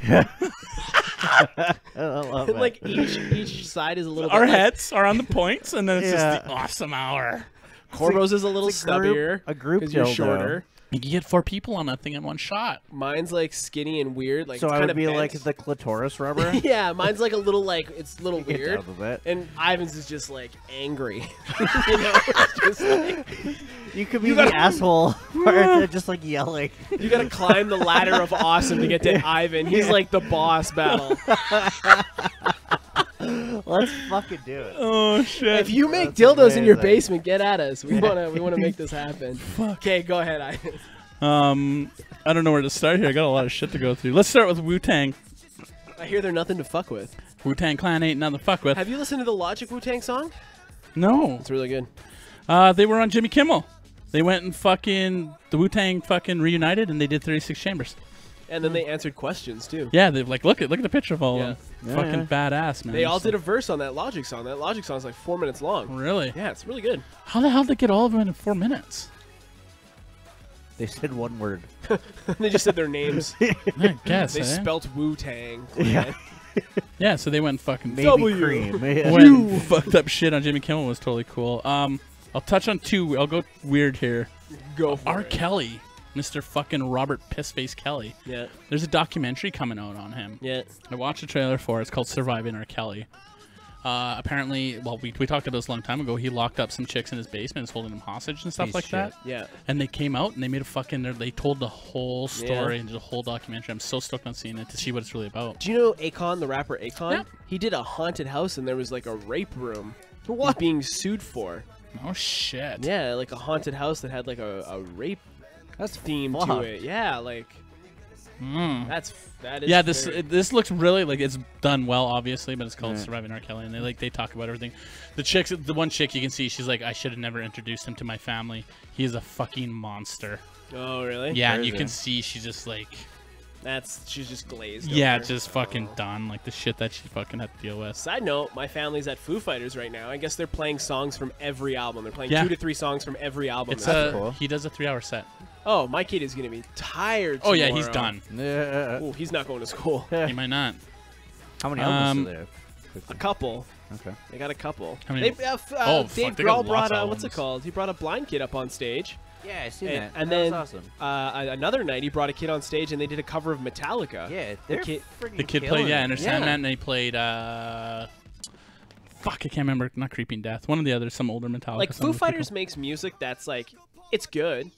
I love it. Like each side is a little. Our bit like- heads are on the points, and then it's Yeah. just the awesome hour. Corbo's is a little It's a group- stubbier. a group because you're dildo. shorter. You can get 4 people on that thing in one shot. Mine's like skinny and weird. Like so it's I kind would of be bent. like the clitoris rubber. Yeah, mine's like a little like it's a little Get weird. out of that. And Ivan's is just like angry. You know, it's just like You could be You the gotta- asshole where they're just like yelling. you gotta climb the ladder of awesome to get to Ivan. He's like the boss battle. Let's fucking do it. Oh shit! If you make That's dildos in your amazing. basement, get at us. We wanna make this happen. Okay, go ahead, Ivan. I don't know where to start here. I got a lot of shit to go through. Let's start with WuTang. I hear they're nothing to fuck with. WuTang Clan ain't nothing to fuck with. Have you listened to the Logic WuTang song? No. It's really good. They were on Jimmy Kimmel. They went and fucking the WuTang fucking reunited, and they did 36 Chambers. And then they answered questions too. Yeah, they like look at the picture of all Yeah. of them. Yeah, Fucking yeah. badass, man. They all It's did a verse on that Logic song. That Logic song is like 4 minutes long. really. Yeah, it's really good. How the hell did they get all of them in 4 minutes? They said one word. They just said their names. I guess. They eh? spelt Wu-Tang. Yeah. Yeah, so they went and fucking Baby W. cream. Yeah. went and fucked up shit on Jimmy Kimmel. Was totally cool. I'll touch on 2. I'll go weird here. Go for R. it. Kelly, Mr. fucking Robert Pissface Kelly. Yeah. There's a documentary coming out on him. Yeah. I watched a trailer for it. It's called Surviving R. Kelly. Apparently, well, we talked about this a long time ago. He locked up some chicks in his basement, and was holding them hostage and stuff Piece like of that. shit. Yeah. And they came out and they made a fucking. They told the whole story Yeah. and did a whole documentary. I'm so stoked on seeing it to see what it's really about. Do you know Akon, the rapper Akon? Yeah. He did a haunted house and there was like a rape room. What? He's being sued for. Oh shit! Yeah, like a haunted house that had like a rape That's theme to fucked. it. Yeah, like Mm. that is. Yeah, this very- this looks really like it's done well, obviously, but it's called Yeah. Surviving R. Kelly, and they talk about everything. The one chick you can see, she's like, I should have never introduced him to my family. He is a fucking monster. Oh really? Yeah, and you Crazy. can see she's just like, She's just glazed. yeah, over. just fucking done. Like the shit that she fucking had to deal with. Side note, my family's at Foo Fighters right now. I guess they're playing songs from every album. They're playing Yeah. 2 to 3 songs from every album. It's now. cool. he does a 3-hour set. Oh, my kid is gonna be tired. Oh yeah, he's tomorrow. done. Yeah. Ooh, he's not going to school. He might not. How many albums Um, are there? A couple. Okay. They got a couple. How many- They, Oh, fuck, Dave they got Grohl brought lots of what's it albums. called? He brought a blind kid up on stage. Yeah, I seen And, that. and that then was awesome. another night, he brought a kid on stage and they did a cover of Metallica. Yeah, they're freaking The kid killing played, it. Enter Sandman, and they played, fuck, I can't remember, not Creeping Death. One of the others, some older Metallica. Like, song Foo with Fighters people. makes music that's, like, it's good,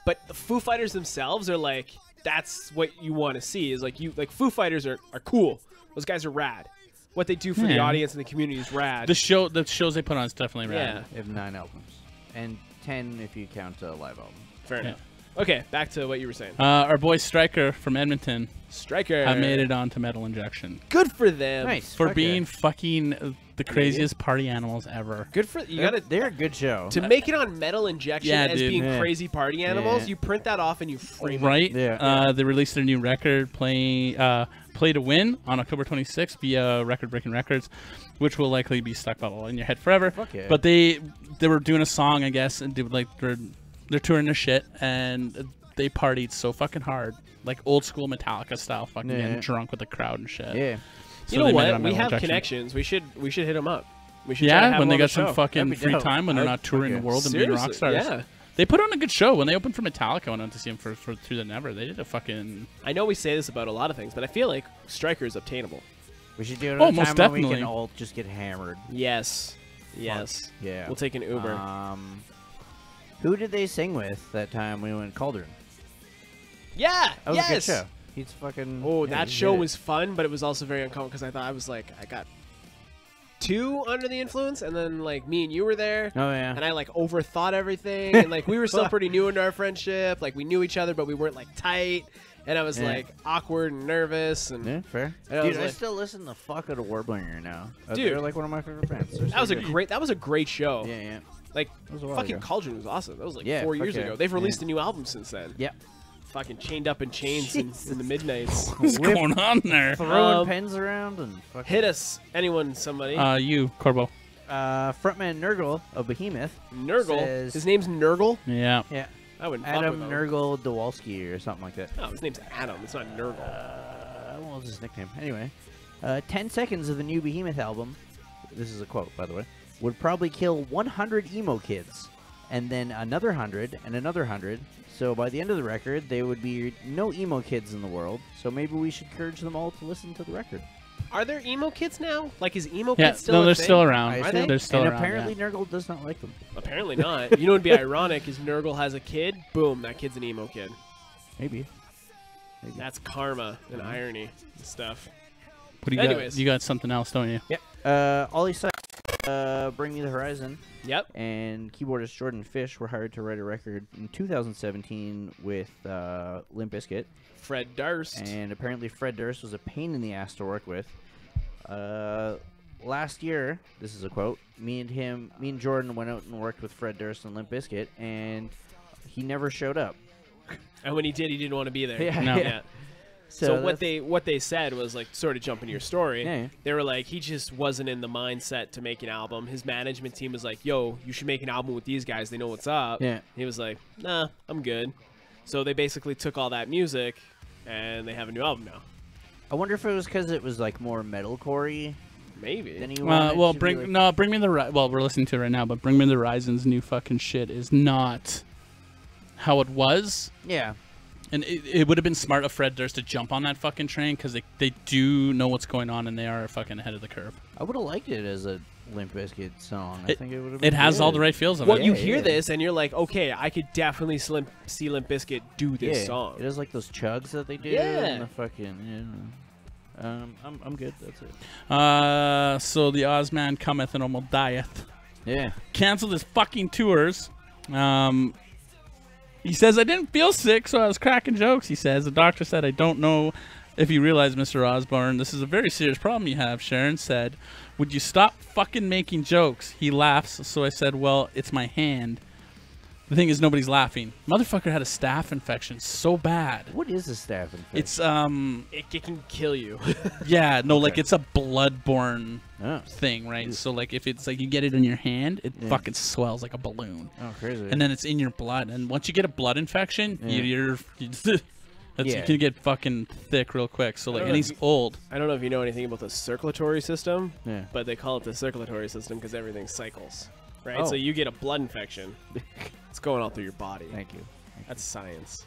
but the Foo Fighters themselves are, like, that's what you want to see. Is, like, Foo Fighters are cool. Those guys are rad. What they do for the Yeah. audience and the community is rad. The shows they put on is definitely rad. Yeah. They have 9 albums. And 10 if you count a live album. Fair Yeah. enough. Okay, back to what you were saying. Our boy Stryker from Edmonton Striker. I made it onto Metal Injection Good for them. Nice. for Fuck being yeah. fucking the craziest party animals ever. Good for you. Gotta They're a good show. to make it on Metal Injection Yeah, as dude. being Yeah. crazy party animals. Yeah. You print that off and you frame it. Right? Yeah. They released their new record, Play to Win, on October 26th via Record Breaking Records, which will likely be stuck in your head forever. Fuck yeah. But they were doing a song, I guess, and they're touring their shit, and they partied so fucking hard, like old school Metallica style, fucking Yeah. getting drunk with the crowd and shit. Yeah. So You know they made it what? on We Metal have Injection. connections. We should hit them up. We should try to Yeah, have when them they on got the some show. fucking That'd be free dope. time, when they're I'd not touring the fucking- world and being rock Seriously, stars. yeah. They put on a good show when they opened for Metallica. I went out to see them for Through the Never. They did a fucking I know we say this about a lot of things, but I feel like Striker is obtainable. We should do it Oh, at a most time when we definitely. can all just get hammered. Yes. Yes. Yeah. We'll take an Uber. Who did they sing with that time we went Cauldron? Yeah. That was yes. a good show. He's fucking. Oh, yeah, that he show hit it. was fun, but it was also very uncomfortable because I was like, I got too under the influence, and then like me and you were there, Oh yeah. and I like overthought everything, and like we were still pretty new into our friendship. Like we knew each other, but we weren't like tight, and I was Yeah. like awkward and nervous, and Yeah, fair. And I Dude, was I like- still listen to fuck out of Warblinger now. Dude. They're like one of my favorite bands. They're that was so a good. great show. Yeah, yeah. Like That was a while fucking ago. Cauldron was awesome. That was like Yeah, 4 fuck years yeah. ago. They've released Yeah. a new album since then. Yeah. Fucking chained up in chains in the midnights. what's Whip- going on there. Throwing pens around and fucking. Hit us, anyone, somebody. You, Corbo. Frontman Nurgle of Behemoth. Nurgle. says- His name's Nurgle. Yeah. Yeah. I wouldn't fuck Adam with him. Nurgle Dowalski or something like that. No, his name's Adam. It's not Nurgle. What was his nickname? Anyway, 10 seconds of the new Behemoth album, this is a quote, by the way, would probably kill 100 emo kids, and then another 100, and another 100. So by the end of the record, there would be no emo kids in the world, so maybe we should encourage them all to listen to the record. Are there emo kids now? Like, is emo Yeah, kids still no, a they're thing? still around. I Are assume. they? They're still and around. apparently yeah. Nurgle does not like them. Apparently not. You know what would be ironic is Nurgle has a kid. Boom, that kid's an emo kid. Maybe. That's karma and irony and stuff. What do you Anyways. got? You got something else, don't you? Yep. Ollie Sykes, Bring Me the Horizon, Yep. and keyboardist Jordan Fish were hired to write a record in 2017 with Limp Bizkit. Fred Durst. And apparently Fred Durst was a pain in the ass to work with. Last year, this is a quote, me and Jordan went out and worked with Fred Durst and Limp Bizkit, and he never showed up. And when he did, he didn't want to be there. Yeah, No. Yeah. So what that's- they said was like sort of jump into your story. Yeah. They were like he just wasn't in the mindset to make an album. His management team was like, "Yo, you should make an album with these guys. They know what's up." Yeah. He was like, "Nah, I'm good." So they basically took all that music and they have a new album now. I wonder if it was because it was like more metalcore-y Maybe. than he wanted. Well, to be bring like- Bring Me the well, we're listening to it right now, but Bring Me the Horizon's new fucking shit is not how it was. Yeah. And it would have been smart of Fred Durst to jump on that fucking train because they do know what's going on and they are fucking ahead of the curve. I would have liked it as a Limp Bizkit song. I It- think it would have. It has all the right feels of Well, it. you Yeah, hear yeah. this and you're like, okay, I could definitely see Limp Bizkit do this Yeah. song. It has like those chugs that they do. Yeah. And the fucking. Yeah. I'm good. That's it. So the Ozman cometh and almost dieth. Yeah. Canceled his fucking tours. He says, I didn't feel sick, so I was cracking jokes, he says. The doctor said, I don't know if you realize, Mr. Osborne, this is a very serious problem you have. Sharon said, would you stop fucking making jokes? He laughs, so I said, well, it's my hand. The thing is, nobody's laughing. Motherfucker had a staph infection so bad. What is a staph infection? It's, It can kill you. yeah, no, like Okay. it's a blood-borne Oh. thing, right? Ew. So, like, if it's like you get it in your hand, it Yeah. fucking swells like a balloon. Oh, crazy. And then it's in your blood. And once you get a blood infection, Yeah. you Yeah. can get fucking thick real quick. So, like, don't and know he's if old. I don't know if you know anything about the circulatory system, Yeah. but they call it the circulatory system because everything cycles, right? Oh. So you get a blood infection. It's It's going all through your body. Thank you. That's science.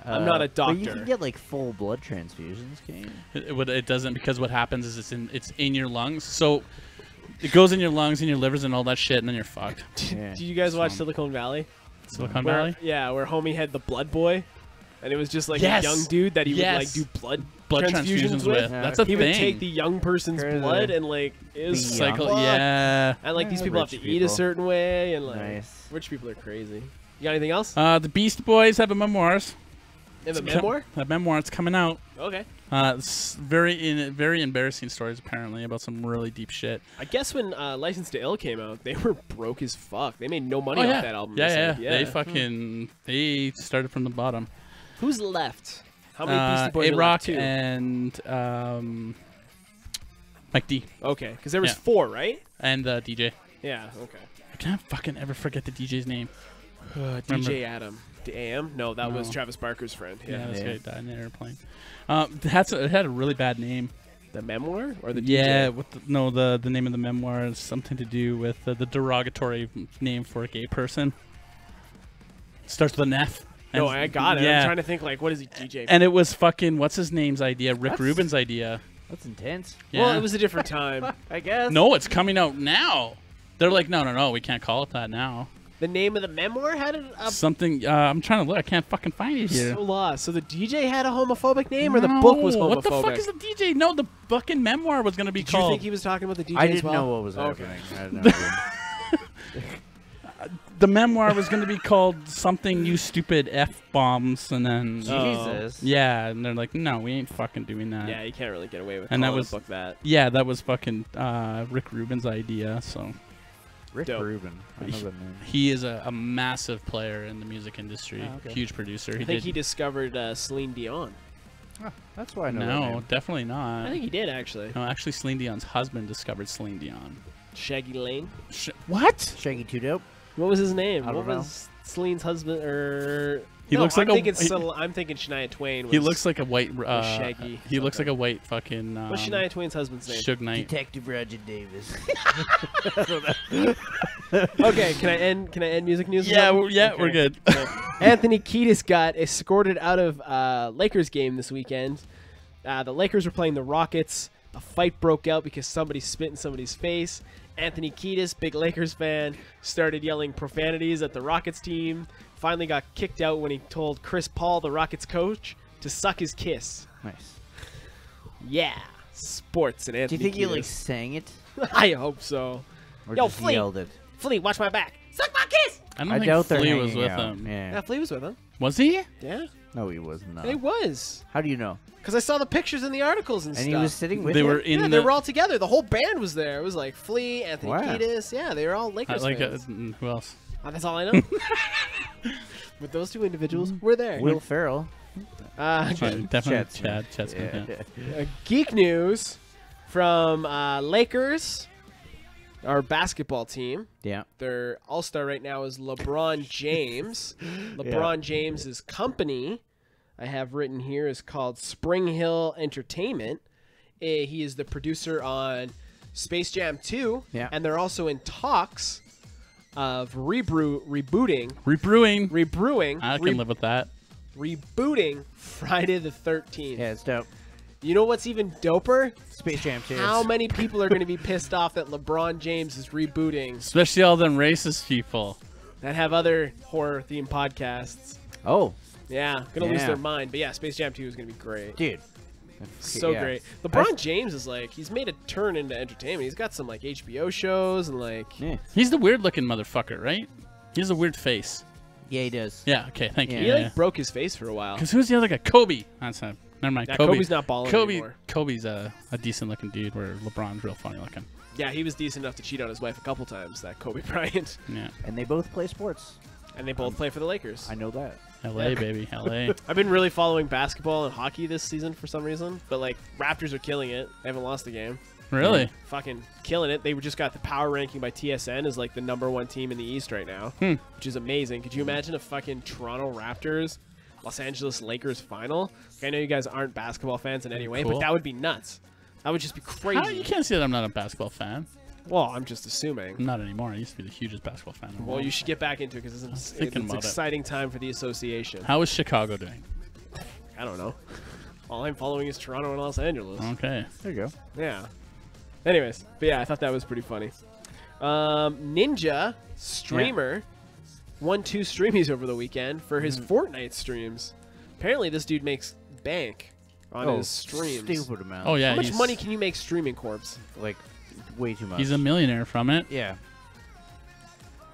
I'm not a doctor. But you can get like full blood transfusions, can you? It doesn't, because what happens is it's in your lungs. So it goes in your lungs and your livers and all that shit, and then you're fucked. Yeah. Did you guys watch Silicon Valley? Silicon Valley? Yeah, where homie had the blood boy, and it was just like Yes. a young dude that he would like Yes. do blood Transfusions with. Yeah. That's a He thing. would take the young person's Crazy. blood and like it was The cycle. fucked. Yeah. And like these Yeah, people have to rich eat a people. certain way, and like Nice. rich people are crazy. You got anything else? The Beast Boys have a memoirs. In the It's memoir? A memoir. It's coming out. Okay. It's very embarrassing stories apparently about some really deep shit. I guess when License to Ill came out, they were broke as fuck. They made no money Oh, yeah. off that album. Yeah, They yeah. said. They started from the bottom. Who's left? How many Beastie Boys are A-Rock left? Two. and Mike D Okay, because there was Yeah. 4, right? and DJ. Yeah. Okay. I can't fucking ever forget the DJ's name. DJ Adam. AM? No, that was No. Travis Barker's friend. Yeah, Yeah. this Yeah. guy died in an airplane. It had a really bad name. The memoir or the Yeah, DJ? with the name of the memoir is something to do with the derogatory name for a gay person. Starts with an F. No, And- I got it. Yeah. I'm trying to think like, what is he DJ? And it was fucking what's his name's idea? Rick That's- Rubin's idea. That's intense. Yeah. Well, it was a different time. I guess. No, it's coming out now. They're like, no, we can't call it that now. The name of the memoir had a Something. I'm trying to look. I can't fucking find it here. so lost. So the DJ had a homophobic name, or the book was homophobic? What the fuck is the DJ? No, the fucking memoir was gonna be Did you called. think he was talking about the DJ I as didn't well? know what was Okay. happening. I had no idea. The memoir was gonna be called something. You stupid f bombs, and then Jesus. yeah, and they're like, no, we ain't fucking doing that. Yeah, you can't really get away with And that calling was- a book that. Yeah, that was fucking Rick Rubin's idea. So Rick Dope. Rubin. I know that name. he is a massive player in the music industry. Oh, okay. Huge producer. I think he discovered Celine Dion. That's why I know that No, name. definitely not. I think he did actually. No, actually, Celine Dion's husband discovered Celine Dion. Shaggy Lane. What? Shaggy Two Dope. What was his name? I What don't know. was Celine's husband? Or He no, looks I'm like thinking a. I'm thinking Shania Twain. He was- looks like a white. Shaggy He looks like something. a white fucking. What's Shania Twain's husband's name? Suge Knight. Detective Roger Davis. Okay, can I end music news? with Yeah, something? we're Okay. good. Anthony Kiedis got escorted out of Lakers game this weekend. The Lakers were playing the Rockets. A fight broke out because somebody spit in somebody's face. Anthony Kiedis, big Lakers fan, started yelling profanities at the Rockets team. Finally got kicked out when he told Chris Paul, the Rockets coach, to suck his kiss. Nice. Yeah, sports and Do you Anthony think you like Kiedis. sang it? I hope so. Or Yo, just Flea. yelled it? Flea, watch my back. Suck my kiss. I don't I think doubt they're Flea was hanging with out. him. Yeah, Yeah. Flea was with him. Was he? Yeah, No, he was not. he was. How do you know? Because I saw the pictures in the articles and And stuff. he was sitting with They him? were in Yeah, the. they were all together. The whole band was there. It was like Flea, Anthony Wow. Kiedis. Yeah, they were all Lakers like fans. who else? That's all I know. But those two individuals were there. Will Ferrell. Definitely Chet's Chad. Chet's Yeah. Geek news from Lakers, our basketball team. Yeah. Their all-star right now is LeBron James. LeBron James's company, I have written here, is called Spring Hill Entertainment. He is the producer on Space Jam 2, Yeah. and they're also in talks of rebooting, I can live with that. rebooting Friday the 13th. Yeah, it's dope. You know what's even doper? Space Jam 2. How many people are going to be pissed off that LeBron James is rebooting Especially all them racist people. that have other horror-themed podcasts? Oh, Yeah, gonna lose Yeah. their mind. But yeah, Space Jam 2 is gonna be great. dude. So Yeah. great. LeBron James is like, he's made a turn into entertainment. He's got some like HBO shows and like, Yeah. He's the weird looking motherfucker, right? He has a weird face. Yeah, he does. Yeah. Okay. Thank Yeah. you. he Yeah. like broke his face for a while. Because who's the other guy? Kobe. That's not. Never mind. Yeah, Kobe. Kobe's not balling anymore. Kobe's a decent looking dude, where LeBron's real funny looking. Yeah, he was decent enough to cheat on his wife a couple times, that Kobe Bryant. Yeah. And they both play sports. And they both play for the Lakers. I know that. L.A. baby. L.A. I've been really following basketball and hockey this season for some reason. But like, Raptors are killing it. They haven't lost a game. Really? Fucking killing it. They just got the power ranking by TSN as like the #1 team in the East right now, which is amazing. Could you imagine a fucking Toronto Raptors, Los Angeles Lakers final? Like, I know you guys aren't basketball fans in any way, Cool. but that would be nuts. That would just be crazy. How, you can't say that I'm not a basketball fan. Well, I'm just assuming. Not anymore. I used to be the hugest basketball fan. In the Well, world. you should get back into it because it's an exciting time for the association. How is Chicago doing? I don't know. All I'm following is Toronto and Los Angeles. Okay. There you go. Yeah. Anyways, but yeah, I thought that was pretty funny. Ninja streamer won 2 streamies over the weekend for his Fortnite streams. Apparently, this dude makes bank on his streams. Stupid amount. Oh yeah. How much money can you make streaming, Corpse? Like, way too much. He's a millionaire from it. Yeah.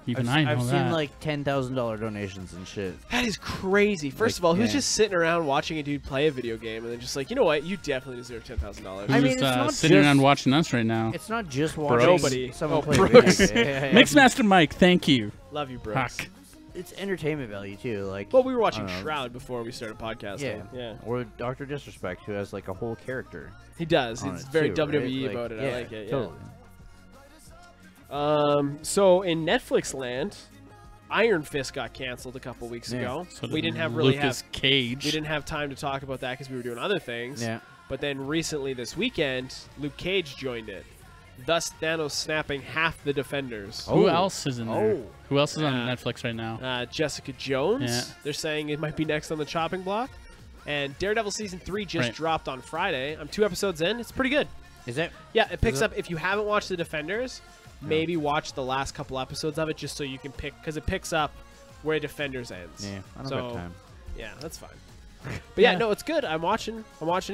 Even I know I've that. seen like $10,000 donations and shit. That is crazy. First Like, of all, who's yeah. just sitting around watching a dude play a video game and then just like, you know what? You definitely deserve $10,000. Who's I mean, it's not sitting just- around watching us right now? It's not just watching Nobody. someone Oh, play a Brooks. video game. Yeah. Mixmaster Mike, thank you. Love you, Brooks. Fuck. It's entertainment value too. Like, Well, we were watching I don't know. Shroud before we started podcasting. Yeah. Or Dr. Disrespect, who has like a whole character. He does. on He's it, very too, right? WWE Like, about it. Yeah, I like it. Yeah. Totally. So in Netflix land, Iron Fist got canceled a couple weeks Yeah. ago. So We did didn't have Lucas Cage. we didn't have time to talk about that because we were doing other things. Yeah. But then recently this weekend, Luke Cage joined it, thus Thanos snapping half the Defenders. Who Oh. else is in there? Oh. Who else is on Yeah. Netflix right now? Jessica Jones. Yeah. They're saying it might be next on the chopping block. And Daredevil season 3 just Right. dropped on Friday. I'm 2 episodes in. It's pretty good. Is it? Yeah, it picks it? up. If you haven't watched the Defenders, maybe watch the last couple episodes of it just so you can pick, because it picks up where Defenders ends. Yeah. I don't So, have time. Yeah, that's fine. But yeah, Yeah. no, it's good. I'm watching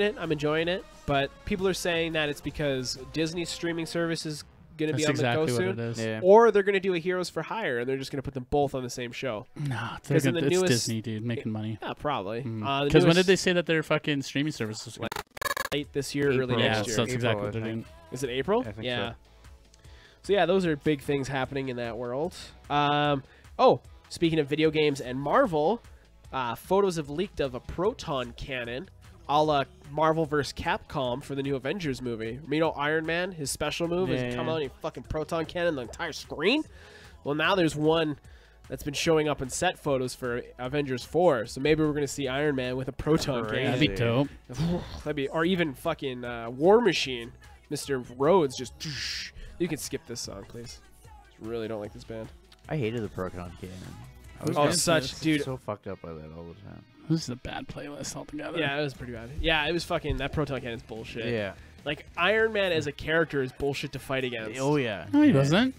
it. I'm enjoying it. But people are saying that it's because Disney's streaming service is going to be That's on the exactly go what soon. it is. Yeah. Or they're going to do a Heroes for Hire, and they're just going to put them both on the same show. No, 'Cause in the it's newest- Disney, dude, making money. Yeah, probably. Because The when did newest they say that their fucking streaming services? Like, late this year, early April. Yeah, next so year? that's April, exactly I what they're think. doing. Is it April? I think yeah. so. So yeah, those are big things happening in that world. Speaking of video games and Marvel, photos have leaked of a proton cannon, a la Marvel vs. Capcom for the new Avengers movie. You know, Iron Man, his special move is Yeah, come yeah. out and he fucking proton cannon the entire screen. Well, now there's one that's been showing up in set photos for Avengers 4. So maybe we're gonna see Iron Man with a proton Crazy. That'd cannon. be dope. That'd be, or even fucking War Machine, Mr. Rhodes. Just you can skip this song, please. Really don't like this band. I hated the proton cannon. I was Oh, getting such dude. so fucked up by that all the time. This is a bad playlist altogether. Yeah, it was pretty bad. Yeah, it was fucking that proton cannon's bullshit. Yeah. Like Iron Man as a character is bullshit to fight against. Oh yeah. No, he Yeah. wasn't.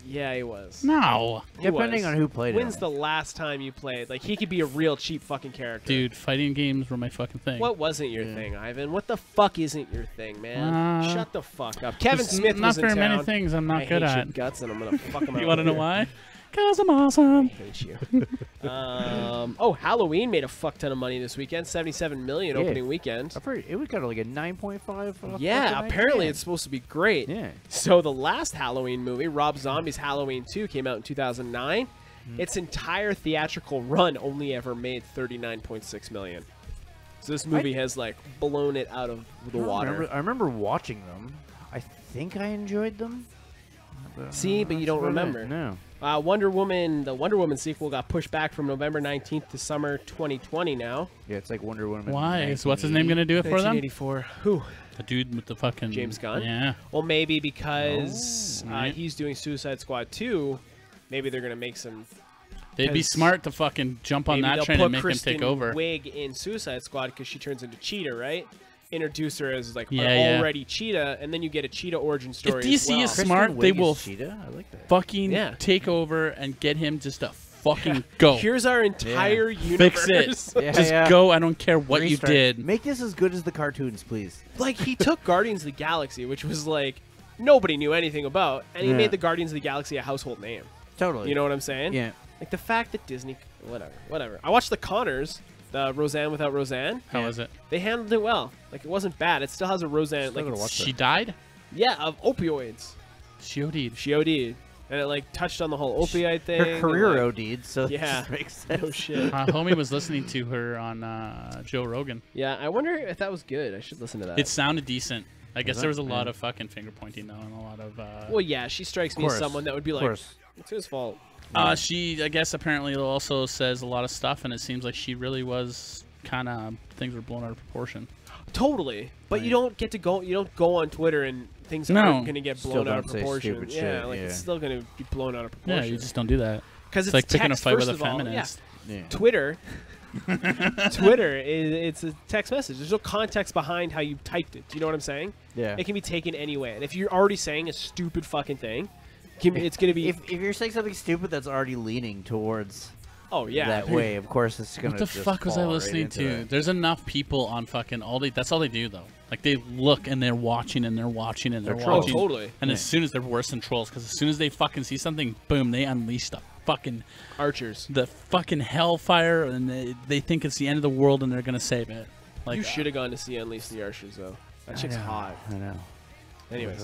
Yeah, he was. No. He Depending was. on who played When's it. the last time you played? Like he could be a real cheap fucking character. Dude, fighting games were my fucking thing. What wasn't your Yeah. thing, Ivan? What the fuck isn't your thing, man? Shut the fuck up. Kevin There's Smith not was in very town. many things I'm not I good hate at. your guts, and I'm gonna fuck him out. You want to know here. why? Because I'm I awesome. hate you. Halloween made a fuck ton of money this weekend. $77 million Yeah. opening weekend. I've heard it was kind of like a 9.5. Yeah, fucking apparently night. it's supposed to be great. Yeah. So the last Halloween movie, Rob Zombie's Halloween 2, came out in 2009. Its entire theatrical run only ever made $39.6 million. So this movie has like blown it out of the water. I remember watching them. I think I enjoyed them. See, but you don't that's about it. remember. No. Wonder Woman, the Wonder Woman sequel got pushed back from November 19th to summer 2020 now. Yeah, it's like Wonder Woman. Why? Is what's his name going to do it for them? 1984. Who? The dude with the fucking... James Gunn? Yeah. Well, maybe because right. he's doing Suicide Squad 2, maybe they're going to make some... They'd be 'Cause smart to fucking jump on maybe that they'll train put and make Kristen him take over. Wiig in Suicide Squad because she turns into Cheetah, right? Introduce her as like Yeah, an yeah. already Cheetah, and then you get a Cheetah origin story. If DC as well. is smart, they Wiig will is Cheetah? I like that. fucking Yeah. take over and get him just to fucking go. Here's our entire universe. Fix it. Yeah, Just yeah. go. I don't care what you Restart. did. Make this as good as the cartoons, please. Like he took Guardians of the Galaxy, which was like nobody knew anything about, and he Yeah. made the Guardians of the Galaxy a household name. Totally. You know what I'm saying? Yeah. Like the fact that Disney, whatever. I watched The Connors, the Roseanne without Roseanne. How is it? They handled it well. Like it wasn't bad. It still has a Roseanne. Still Like gotta it's- watch She died? yeah, of opioids. She OD'd. She OD'd, and it like touched on the whole opioid thing. Her and, career like, OD'd, so it Yeah. just makes sense. Oh shit. Homie was listening to her on Joe Rogan. Yeah, I wonder if that was good. I should listen to that. It sounded decent. I guess it? there was a lot Yeah. of fucking finger pointing though, and a lot of. well, yeah, she strikes me as course. someone that would be Of like, course. it's his fault. She, I guess, apparently also says a lot of stuff, and it seems like she really was kind of things were blown out of proportion. Totally, but Right. you don't get to go. You don't go on Twitter and things No. aren't going to get Still blown out of don't say proportion. stupid Yeah, shit, like yeah. it's still going to be blown out of Yeah, proportion. you just don't do that. Because It's like picking a text, fight with first a of all. feminist. Yeah. Twitter. Twitter it's a text message. There's no context behind how you typed it. Do you know what I'm saying? Yeah. It can be taken any way. And if you're already saying a stupid fucking thing, it's going to be. If you're saying something stupid that's already leaning towards oh yeah. that way, of course it's gonna. What the just fuck was I fall right listening into to? that. There's enough people on fucking all day. That's all they do though. Like they look and they're watching and they're watching and they're They're watching. Oh, totally. And Yeah. as soon as they're worse than trolls, because as soon as they fucking see something, boom, they unleash the fucking Archers. hellfire, and they think it's the end of the world and they're gonna save it. Like You should have gone to see Unleash the Archers though. That chick's hot. I know. Anyways.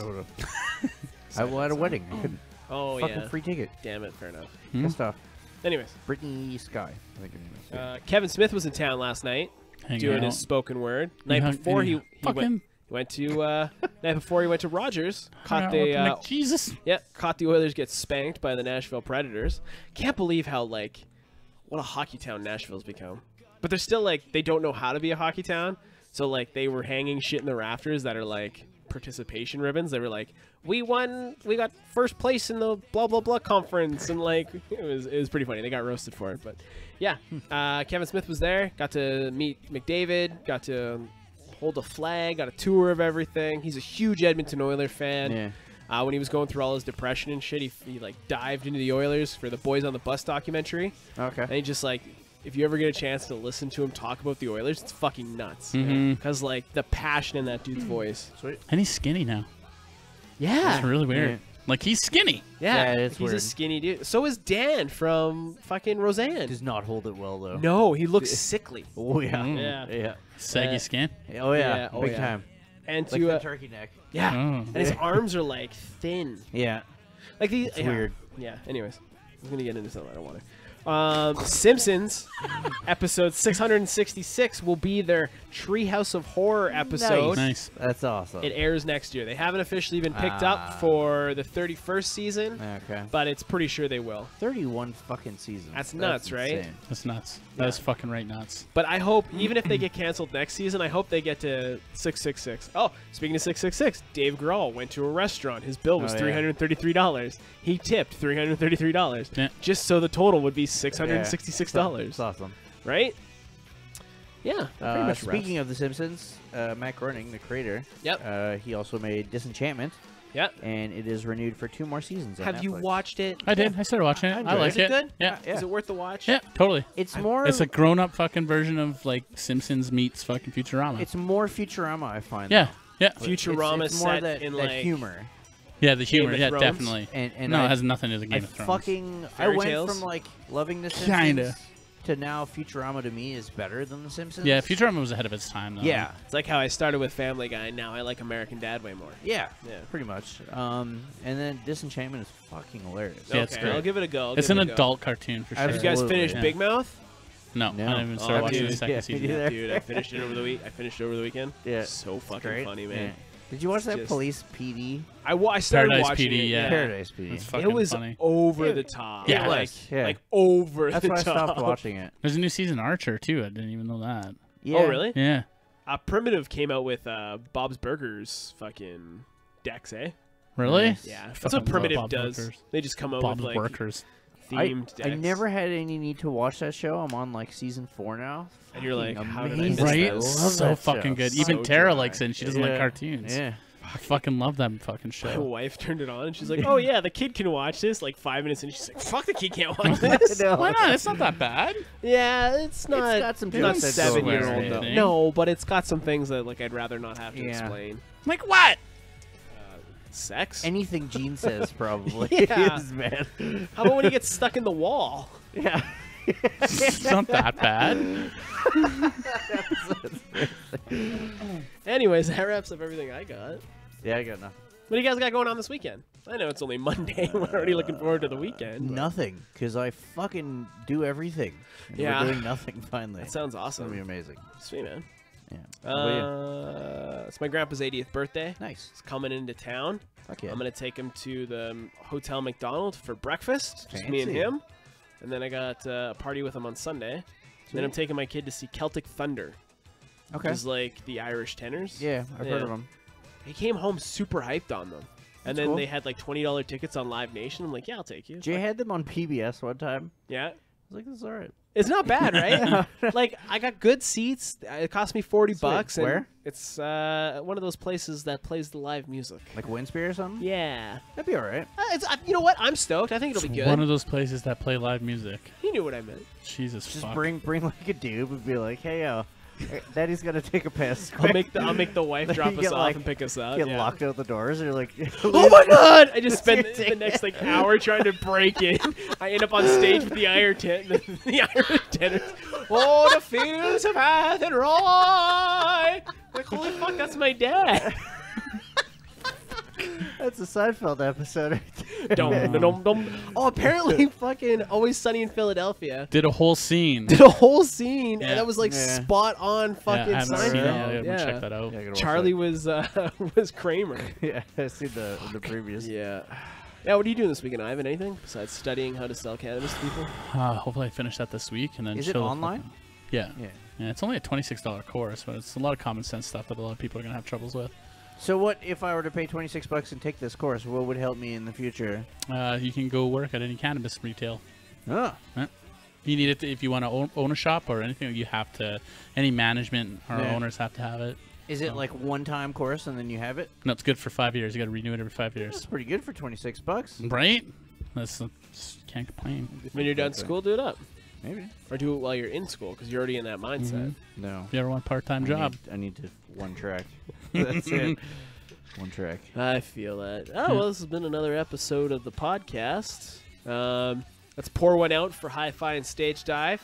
I was at a wedding. I couldn't. Oh Fucking yeah. free ticket. Damn it. Fair enough. Pissed off. Anyways, Brittany Sky. I think her name is. Kevin Smith was in town last night hang doing out. his spoken word. You Night hung- before you he fucking went to night before he went to Rogers. hung Caught out the with Jesus. caught the Oilers get spanked by the Nashville Predators. Can't believe how like what a hockey town Nashville's become. But they're still like they don't know how to be a hockey town. So like they were hanging shit in the rafters that are like participation ribbons. They were like, we won, we got first place in the blah blah blah conference, and like it was pretty funny. They got roasted for it, but yeah. Kevin Smith was there. Got to meet McDavid. Got to hold a flag. Got a tour of everything. He's a huge Edmonton Oilers fan. Yeah. When he was going through all his depression and shit, he like dived into the Oilers for the Boys on the Bus documentary. Okay. And he just like, if you ever get a chance to listen to him talk about the Oilers, it's fucking nuts. Mhm. Because like the passion in that dude's voice. Sweet. And he's skinny now. Yeah. It's really weird. Yeah. Like he's skinny. Yeah, Yeah, it's he's a weird. skinny dude. So is Dan from fucking Roseanne. Does not hold it well though. No, he looks sickly. Oh yeah. Mm. Yeah. Yeah. Saggy skin. Oh yeah. Yeah, oh, Big yeah. time. And Like to the turkey neck. yeah, Oh. and his arms are like thin. Yeah. Like these. It's yeah. weird. Yeah. Anyways, I'm gonna get into something I don't want to. Simpsons episode 666 will be their Treehouse of Horror episode. Nice. That's awesome. It airs next year. They haven't officially been picked Ah. up for the 31st season, Okay. but it's pretty sure they will. 31 fucking seasons. That's nuts, right? insane. That's nuts. That is fucking right nuts. But I hope, even if they get canceled next season, I hope they get to 666. Oh, speaking of 666, Dave Grohl went to a restaurant. His bill was Oh, yeah. $333. He tipped $333, Yeah. just so the total would be $666, It's awesome. right? Yeah, that pretty much Speaking of The Simpsons, Matt Groening, the creator, Yep. he also made Disenchantment, yeah. and it is renewed for 2 more seasons. on Have you Netflix. watched it? I did. I started watching it. I enjoyed like Is it good? Yeah. Yeah. Is it worth the watch? Yeah, totally. It's more. It's a grown-up fucking version of like Simpsons meets fucking Futurama. It's more Futurama, I find. yeah, yeah, though. Futurama it's more set that, in, that like, humor. yeah. The humor, of yeah, Thrones? definitely. And No, I, it has nothing to do with I Game of Thrones. fucking I Fairy went tales? from like loving The Simpsons Kinda. to now Futurama to me is better than The Simpsons. Yeah, Futurama was ahead of its time though. Yeah, It's like how I started with Family Guy, and now I like American Dad way more. yeah, Yeah. pretty much. And then Disenchantment is fucking hilarious. Yeah, it's okay, great. I'll give it a go. It's an adult cartoon for sure. Did you guys Absolutely. finish Yeah. Big Mouth? No, No. I didn't even Oh, start watching dude. the second Yeah, season. me neither. Dude, I finished it over the week. I finished it over the weekend. Yeah. So fucking Great. funny, man. Yeah. Did you watch that Just- Police PD? I started Paradise watching PD, it. yeah. Paradise PD. It's fucking It was funny. over It- the top. Yeah, it like, was, yeah. like over That's the why I top. stopped watching it. There's a new season of Archer too. I didn't even know that. Yeah. Oh, really? Yeah. Primitive came out with Bob's Burgers fucking decks, eh? Really? Nice. Yeah, that's Fucking what love Primitive Bob's does. Burgers. They just come out Bob's with like Workers. themed decks. I never had any need to watch that show. I'm on like season 4 now. And you're like, Fucking how did I amazing. miss Right? that? Love So that fucking show. good. So Even Tara dry. likes it, and she doesn't like Yeah. cartoons. Yeah. I fucking love that fucking My show. wife turned it on and she's like, "Oh yeah, the kid can watch this." Like 5 minutes in, she's like, "Fuck, the kid can't watch this." No. Why not? It's not that bad. Yeah, it's not. got some not jokes that don't 7-year swear or old though. anything. No, but it's got some things that like I'd rather not have to Yeah. explain. Like what? Sex. Anything Gene says probably Yeah. is bad. How about when he gets stuck in the wall? Yeah. It's not that bad. Anyways, that wraps up everything I got. Yeah, I got nothing. What do you guys got going on this weekend? I know it's only Monday. We're already looking forward to the weekend. but Nothing, because I fucking do everything. And Yeah. We're doing nothing finally. That sounds It's gonna be awesome. amazing. Sweet, man. Yeah. How about It's my grandpa's 80th birthday. you? Nice. He's coming into town. Fuck yeah. I'm gonna take him to the Hotel McDonald for breakfast. Just me and Fancy. him. And then I got a party with him on Sunday. Then I'm taking my kid to see Celtic Thunder. Okay. Which is like the Irish tenors. Yeah, I've heard of them. He came home super hyped on them. And That's then cool. they had like $20 tickets on Live Nation. I'm like, yeah, I'll take you. Jay had them on PBS one time. Yeah. I was like, this is all right. It's not bad, right? Like, I got good seats. It cost me $40. And Where? It's one of those places that plays the live music. Like Winspear or something? Yeah. That'd be all right. You know what? I'm stoked. I think it'll be good. One of those places that play live music. He knew what I meant. Jesus Just fuck. bring like a dude and be like, hey, yo, Daddy's got to take a piss. I'll make the wife drop You us get, off like, and pick us up. Get Yeah. locked out the doors. You're like, Oh my god! I just spend You're the next like hour trying to break in. I end up on stage with the Irish tenors. Oh, the fields of Athenry! Like, holy fuck, that's my dad. That's a Seinfeld episode. Right there. Dum. Oh, apparently fucking Always Sunny in Philadelphia Did a whole scene. did a whole scene, Yeah. and that was like Yeah. spot on fucking I haven't seen it. Seinfeld. Yeah, check that out. Yeah, I gotta watch Charlie that. was Kramer. Yeah, I see the previous. Yeah. Yeah, what are you doing this weekend, Ivan? Anything besides studying how to sell cannabis to people? Hopefully I finish that this week and then. Is it chill the online? fuck out. Yeah. Yeah. Yeah, it's only a $26 course, but it's a lot of common sense stuff that a lot of people are gonna have troubles with. So what if I were to pay $26 and take this course? What would help me in the future? You can go work at any cannabis retail. Oh. You need it if you want to own a shop or anything. You have to. Any management or Yeah. owners have to have it. Is it like one-time course and then you have it? No, it's good for 5 years. You got to renew it every 5 years. That's pretty good for $26. Right? That's can't complain. When you're done school, do it up. Maybe. Or do it while you're in school, because you're already in that mindset. No. If you ever want a part-time job, I need to one track. That's it. One track. I feel that. Oh, well, this has been another episode of the podcast. Let's pour one out for Hi-Fi and Stage Dive.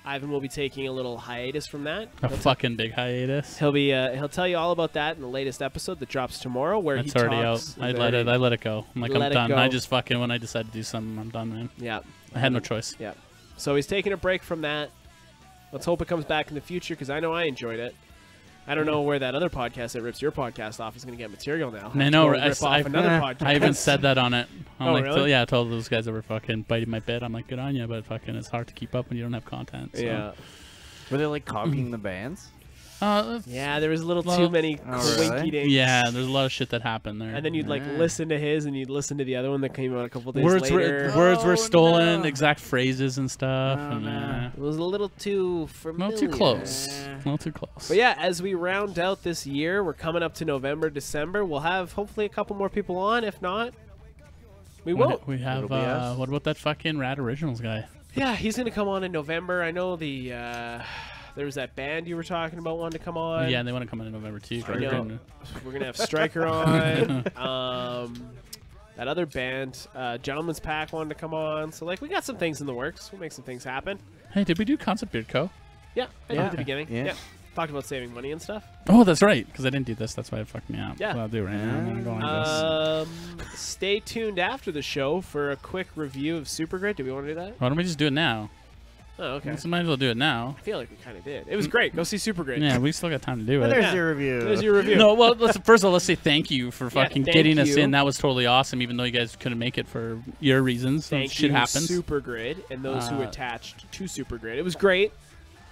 Ivan will be taking a little hiatus from that. a fucking big hiatus. He'll tell you all about that in the latest episode that drops tomorrow, where That's he already talks. out. I let it go. I'm like, Let I'm it done. go. I just fucking, when I decide to do something, I'm done, man. Yeah. I had no choice. Yeah. So he's taking a break from that. Let's hope it comes back in the future, because I know I enjoyed it. I don't know where that other podcast that rips your podcast off is going to get material now. I know. Go rip off another podcast. I even said that on it. I'm Oh, like, really? I told those guys that were fucking biting my bit. I'm like, good on you, but fucking, it's hard to keep up when you don't have content. So. Yeah. Were they like copying the bands? Yeah, there was a little Well, too many oh, really? winky dinks. Yeah, there's a lot of shit that happened there. And then you'd like Yeah. listen to his, and you'd listen to the other one that came out a couple days words later. words Oh, were stolen, no. exact phrases and stuff. Oh, and, no. It was a little too a familiar. little too close. Yeah. A little too close. But yeah, as we round out this year, we're coming up to November, December. We'll have hopefully a couple more people on. If not, we won't. We have. It'll be us. What about that fucking Rad Originals guy? Yeah, he's gonna come on in November. I know the there was that band you were talking about wanting to come on. Yeah, they want to come in November too. I know. We're gonna have Stryker on. That other band, Gentleman's Pack, wanted to come on. So like, we got some things in the works. We'll make some things happen. Hey, did we do Concept Beard Co? Yeah, I did Yeah. at the beginning. Yeah. Yeah. Talked about saving money and stuff. Oh, that's right. Because I didn't do this. That's why it fucked me up. Yeah. So I'll do it right now. I'm gonna go on this. Stay tuned after the show for a quick review of Supergrid. Do we want to do that? Why don't we just do it now? Oh, okay. We might as well do it now. I feel like we kind of did. It was great. Go see Supergrid. Yeah, we still got time to do Well, it. there's Yeah. your review. There's your review. No, well, first of all, let's say thank you for fucking thank getting us you. in. That was totally awesome, even though you guys couldn't make it for your reasons. So Thank shit you, happens. Supergrid, and those who attached to Supergrid. It was great.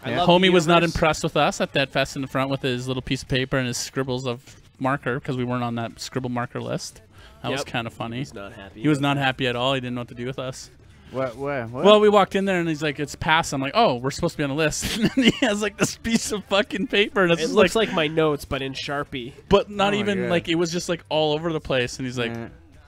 I Yeah. love the Homie was not universe. impressed with us at that fest in the front with his little piece of paper and his scribbles of marker because we weren't on that scribble marker list. That was Yep. kind of funny. He's not happy. He was not happy at all. He didn't know what to do with us. What? Well, we walked in there and he's like, "It's passed." I'm like, "Oh, we're supposed to be on the list." And he has like this piece of fucking paper, and it's It just looks like my notes, but in Sharpie. but not Oh my even God. like it was just like all over the place. And he's like,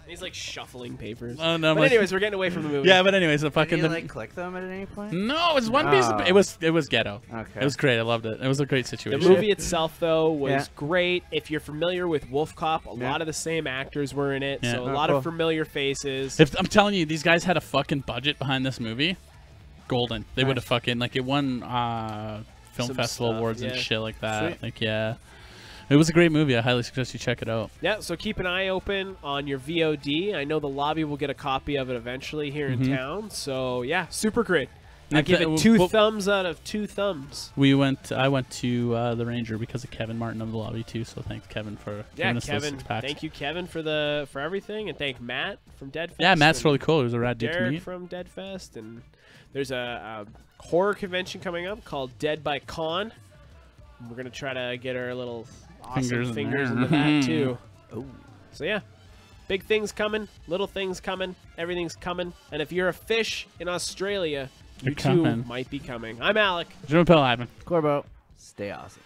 He's like shuffling papers. "Oh no!" I'm But like- anyways, we're getting away from the movie. yeah. But anyways, the Did fucking you like click them at any point? no, it's one piece. Of, Oh. it was ghetto. Okay. It was great. I loved it. It was a great The situation. movie itself, though, was Yeah. great. If you're familiar with Wolf Cop, a Yeah. lot of the same actors were in it, Yeah. so a Oh, lot cool. of familiar faces. If I'm telling you, these guys had a fucking budget behind this movie, golden. They would have fucking like it won film Some festival stuff, awards and yeah. shit like that. Sweet. Like yeah, it was a great movie. I highly suggest you check it out. Yeah, so keep an eye open on your VOD. I know the lobby will get a copy of it eventually here in town. So yeah, Supergrid. I And give th- it 2 well- thumbs out of 2 thumbs. I went to the Ranger because of Kevin Martin of the lobby too. So thanks Kevin for Yeah, giving us those Kevin. 6-packs. Thank you, Kevin, for everything, and thank Matt from Deadfest. Yeah, Matt's and really cool. He was a rad dude to Derek meet. from Deadfest, and There's a horror convention coming up called Dead by Con. We're going to try to get our little awesome fingers into that, too. Oh. So, yeah. Big things coming, little things coming, everything's coming. And if you're a fish in Australia, you too might be coming. I'm Alec. Jim Pillhaven. Corbo. Stay awesome.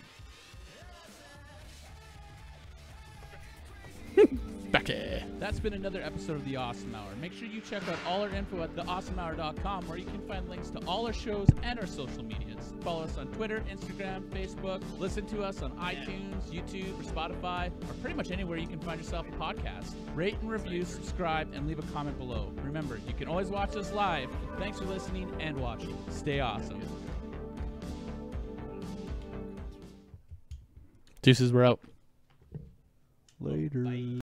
Becky. That's been another episode of The Awesome Hour. Make sure you check out all our info at theawesomehour.com, where you can find links to all our shows and our social medias. Follow us on Twitter, Instagram, Facebook. Listen to us on iTunes, YouTube, or Spotify, or pretty much anywhere you can find yourself a podcast. Rate and review, subscribe, and leave a comment below. Remember, you can always watch us live. Thanks for listening and watching. Stay awesome. Deuces, we're out. Later. Bye.